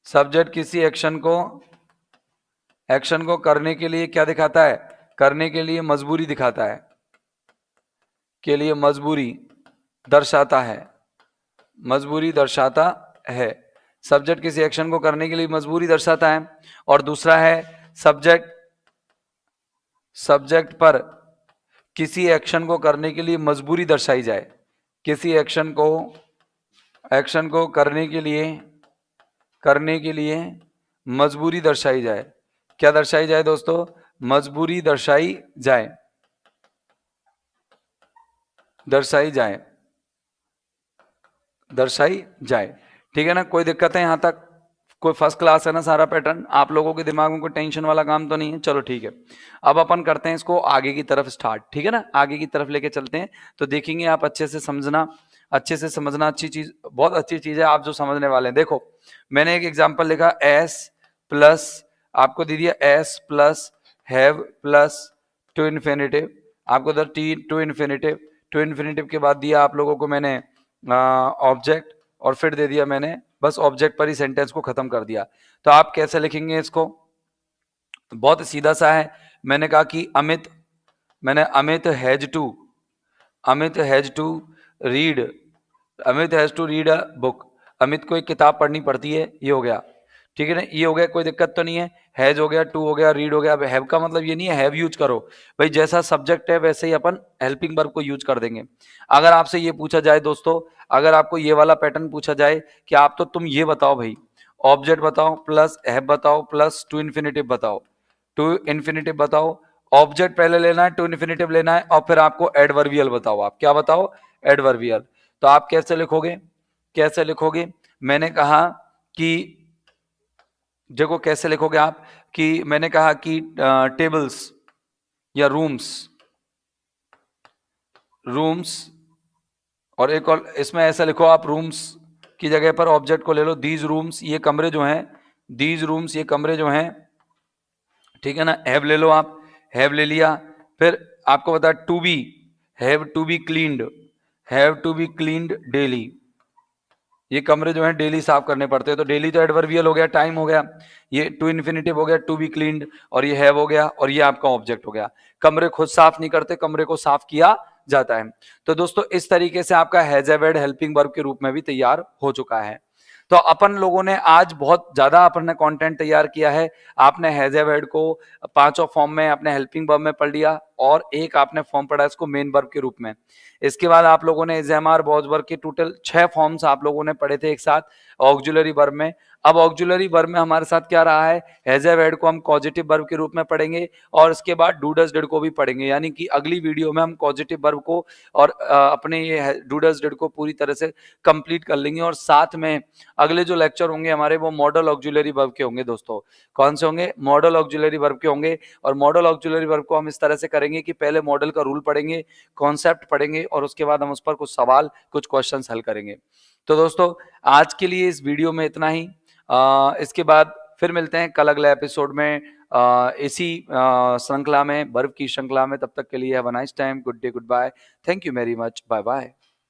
सब्जेक्ट किसी एक्शन को करने के लिए क्या दिखाता है, करने के लिए मजबूरी दिखाता है, के लिए मजबूरी दर्शाता है, मजबूरी दर्शाता है। सब्जेक्ट किसी एक्शन को करने के लिए मजबूरी दर्शाता है। और दूसरा है सब्जेक्ट, सब्जेक्ट पर किसी एक्शन को करने के लिए मजबूरी दर्शाई जाए, किसी एक्शन को करने के लिए मजबूरी दर्शाई जाए। क्या दर्शाई जाए दोस्तों, मजबूरी दर्शाई जाए, दर्शाई जाए, दर्शाई जाए, ठीक है ना। कोई दिक्कत है यहां तक, कोई फर्स्ट क्लास है ना सारा पैटर्न, आप लोगों के दिमाग में कोई टेंशन वाला काम तो नहीं है। चलो ठीक है, अब अपन करते हैं इसको आगे की तरफ स्टार्ट, ठीक है ना। आगे की तरफ लेके चलते हैं तो देखेंगे आप अच्छे से समझना, अच्छे से समझना, अच्छी चीज, बहुत अच्छी चीज है आप जो समझने वाले हैं। देखो मैंने एक एग्जाम्पल लिखा, एस प्लस, आपको दे दिया S plus have plus to infinitive, आपको उधर T to infinitive, to infinitive के बाद दिया आप लोगों को मैंने ऑब्जेक्ट, और फिर दे दिया मैंने बस ऑब्जेक्ट पर ही सेंटेंस को खत्म कर दिया। तो आप कैसे लिखेंगे इसको, बहुत सीधा सा है। मैंने कहा कि अमित, मैंने Amit has to, Amit has to read, Amit has to read a book, Amit को एक किताब पढ़नी पड़ती है, ये हो गया, ठीक है ना। ये हो गया, कोई दिक्कत तो नहीं है। हैज हो गया, टू हो गया, रीड हो गया। अब हैव का मतलब ये नहीं है हैव यूज करो भाई, जैसा सब्जेक्ट है वैसे ही अपन हेल्पिंग वर्ब को यूज कर देंगे। अगर आपसे ये पूछा जाए दोस्तों, अगर आपको ये वाला पैटर्न पूछा जाए कि आप तो तुम ये बताओ भाई, ऑब्जेक्ट बताओ प्लस हैव बताओ प्लस टू इन्फिनेटिव बताओ, टू इन्फिनेटिव बताओ, ऑब्जेक्ट पहले लेना है, टू इन्फिनेटिव लेना है, और फिर आपको एडवर्बियल बताओ। आप क्या बताओ, एडवर्बियल। तो आप कैसे लिखोगे, कैसे लिखोगे? मैंने कहा कि देखो कैसे लिखोगे आप, कि मैंने कहा कि टेबल्स या रूम्स, रूम्स, और एक और इसमें ऐसा लिखो आप, रूम्स की जगह पर ऑब्जेक्ट को ले लो, दीज रूम्स, ये कमरे जो हैं, दीज रूम्स, ये कमरे जो हैं, ठीक है ना। हैव ले लो आप, हैव ले लिया। फिर आपको बता to be, have to be cleaned, have to be cleaned daily, ये कमरे जो हैं डेली साफ करने पड़ते हैं। तो डेली तो एडवर्बियल हो गया, टाइम हो गया, ये टू इन्फिनिटिव हो गया, टू बी क्लीन्ड, और ये हैव हो गया, और ये आपका ऑब्जेक्ट हो गया। कमरे खुद साफ नहीं करते, कमरे को साफ किया जाता है। तो दोस्तों इस तरीके से आपका has have had helping verb के रूप में भी तैयार हो चुका है। तो अपन लोगों ने आज बहुत ज्यादा अपन ने कंटेंट तैयार किया है। आपने हैज हैव हैड को पांचों फॉर्म में आपने हेल्पिंग वर्ब में पढ़ लिया, और एक आपने फॉर्म पढ़ा इसको मेन वर्ब के रूप में। इसके बाद आप लोगों ने एजेमार बॉज वर्ब के टोटल 6 फॉर्म्स आप लोगों ने पढ़े थे एक साथ ऑक्सिलरी वर्ब में। अब ऑक्सिलरी वर्ब में हमारे साथ क्या रहा है, हैज हैव हैड को हम पॉजिटिव वर्ब के रूप में पढ़ेंगे, और इसके बाद डू डज डिड को भी पढ़ेंगे। यानी कि अगली वीडियो में हम पॉजिटिव वर्ब को और अपने ये डू डज डिड को पूरी तरह से कंप्लीट कर लेंगे। और साथ में अगले जो लेक्चर होंगे हमारे वो मॉडल ऑक्सिलरी वर्ब के होंगे दोस्तों। कौन से होंगे? मॉडल ऑक्सिलरी वर्ब के होंगे। और मॉडल ऑक्सिलरी वर्ब को हम इस तरह से करेंगे कि पहले मॉडल का रूल पढ़ेंगे, कॉन्सेप्ट पढ़ेंगे, और उसके बाद हम उस पर कुछ सवाल, कुछ क्वेश्चंस हल करेंगे। तो दोस्तों आज के लिए इस वीडियो में इतना ही। इसके बाद फिर मिलते हैं कल अगले एपिसोड में, इसी श्रृंखला में, वर्ब की श्रृंखला में। तब तक के लिए have a nice time, good day, goodbye, thank you very much, bye bye.